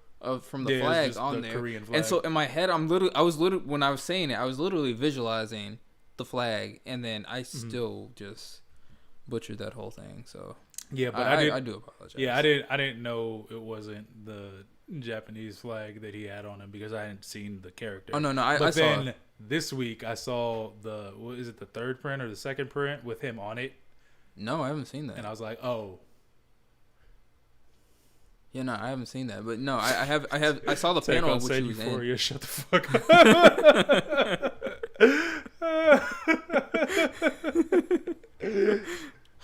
from the flag on there, Korean flag. And so in my head, I was literally when I was saying it, I was literally visualizing the flag, and then I still just butchered that whole thing. So yeah, but I do apologize. Yeah, I didn't know it wasn't the Japanese flag that he had on him because I hadn't seen the character. Oh no, I saw it. This week I saw the third print or the second print with him on it. No, I haven't seen that. And I was like, oh. Yeah, no, I haven't seen that. But no, I saw the panel in which he was Euphoria, in. Shut the fuck up. I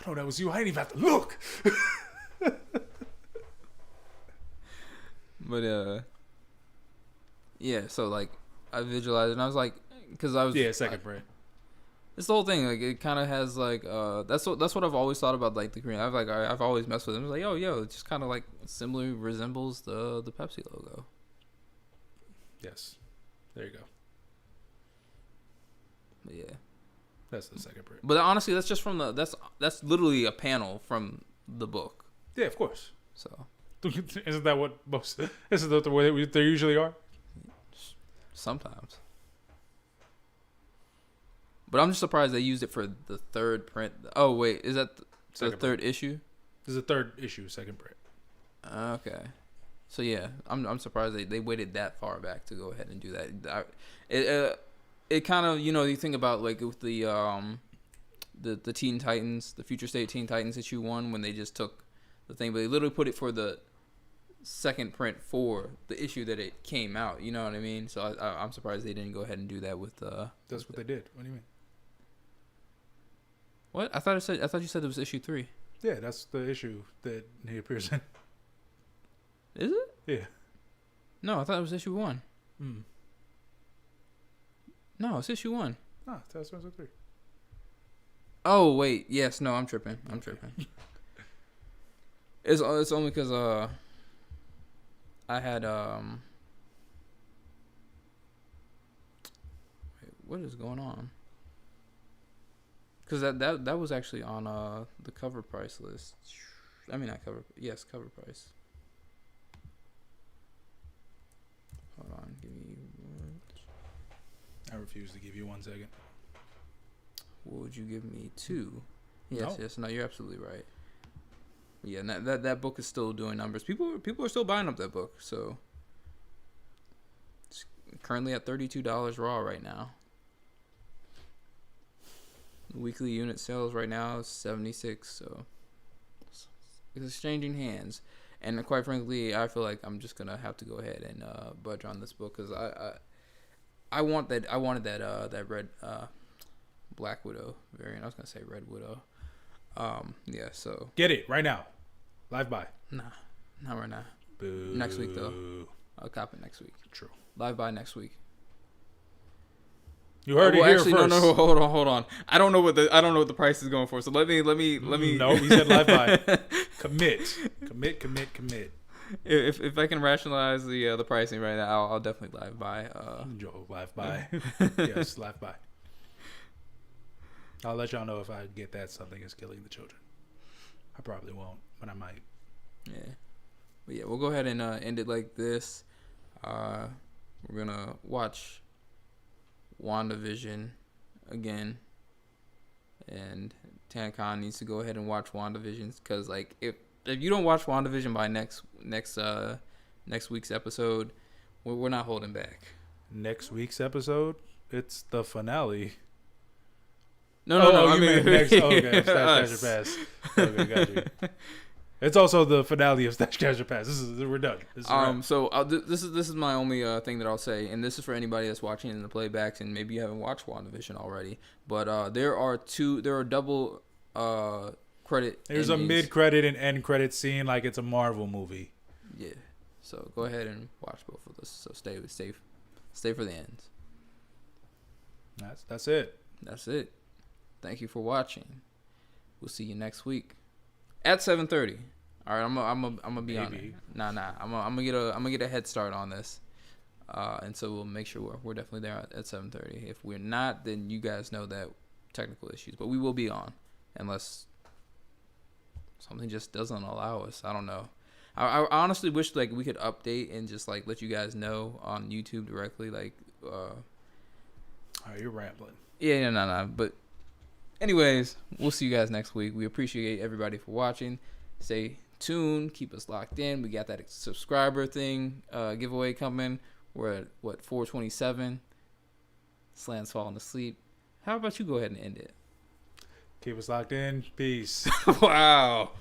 know that was you. I didn't even have to look. But yeah, so like I visualized it and I was like, because I was second print. It's the whole thing. Like it kind of has like that's what I've always thought about like the Korean. I've always messed with them. It's like yo, it just kind of like similarly resembles the Pepsi logo. Yes, there you go. But yeah, that's the second print. But honestly, that's just from that's literally a panel from the book. Yeah, of course. So isn't that what most? Isn't that the way they usually are? Sometimes. But I'm just surprised they used it for the third print. Oh wait, is that the third issue? This is the third issue, second print. Okay, so yeah, I'm surprised they waited that far back to go ahead and do that. It kind of, you know, you think about like with the Teen Titans, the Future State Teen Titans issue 1 when they just took the thing, but they literally put it for the second print for the issue that it came out. You know what I mean? So I'm surprised they didn't go ahead and do that with. That's what they did. What do you mean? What? I thought you said it was issue 3. Yeah, that's the issue that he appears in. Is it? Yeah. No, I thought it was issue 1. Mm. No, it's issue 1. Ah, that's 3. Oh wait, yes, no, I'm tripping. It's only because I had wait, what is going on? Because that was actually on the cover price list. I mean, not cover. Yes, cover price. Hold on, give me I refuse to give you 1 second. What would you give me? 2. No. Yes. No, you're absolutely right. Yeah, and that book is still doing numbers. People are still buying up that book. So it's currently at $32 raw right now. Weekly unit sales right now is 76. So it's exchanging hands. And quite frankly, I feel like I'm just gonna have to go ahead and budge on this book because I wanted that red Black Widow variant. I was gonna say Red Widow. Yeah. So Get it right now. Live buy. nah, not right now. Boo. Next week though. I'll cop it next week. True. Live buy next week. You heard it here actually, first. No, hold on. I don't know what the price is going for. So let me. No, he said live buy. Commit. If I can rationalize the pricing right now, I'll definitely live buy. Joe, live buy. Yes, live buy. I'll let y'all know if I get that Something Is Killing the Children. I probably won't, but I might. Yeah, but yeah, we'll go ahead and end it like this. We're gonna watch WandaVision again, and Tankon needs to go ahead and watch WandaVision because like if you don't watch WandaVision by next week's episode, we're not holding back. Next week's episode, it's the finale. No. I mean next. Okay, Stash Cash or Pass. Okay, got you. It's also the finale of Stash Cash or Pass. We're done. This is my only thing that I'll say, and this is for anybody that's watching in the playbacks, and maybe you haven't watched WandaVision already. But there are double credit. There's endings. a mid-credit and end credit scene like it's a Marvel movie. Yeah. So go ahead and watch both of those. So stay for the ends. That's it. That's it. Thank you for watching. We'll see you next week at 7:30. All right, I'm gonna be on it. Nah. I'm gonna get a head start on this, and so we'll make sure we're definitely there at 7:30. If we're not, then you guys know that technical issues, but we will be on unless something just doesn't allow us. I don't know. I honestly wish like we could update and just like let you guys know on YouTube directly. Like, Oh, you're rambling. Yeah, no. But anyways, we'll see you guys next week. We appreciate everybody for watching. Stay tuned. Keep us locked in. We got that subscriber thing giveaway coming. We're at 427. Slan's falling asleep. How about you go ahead and end it? Keep us locked in. Peace. Wow.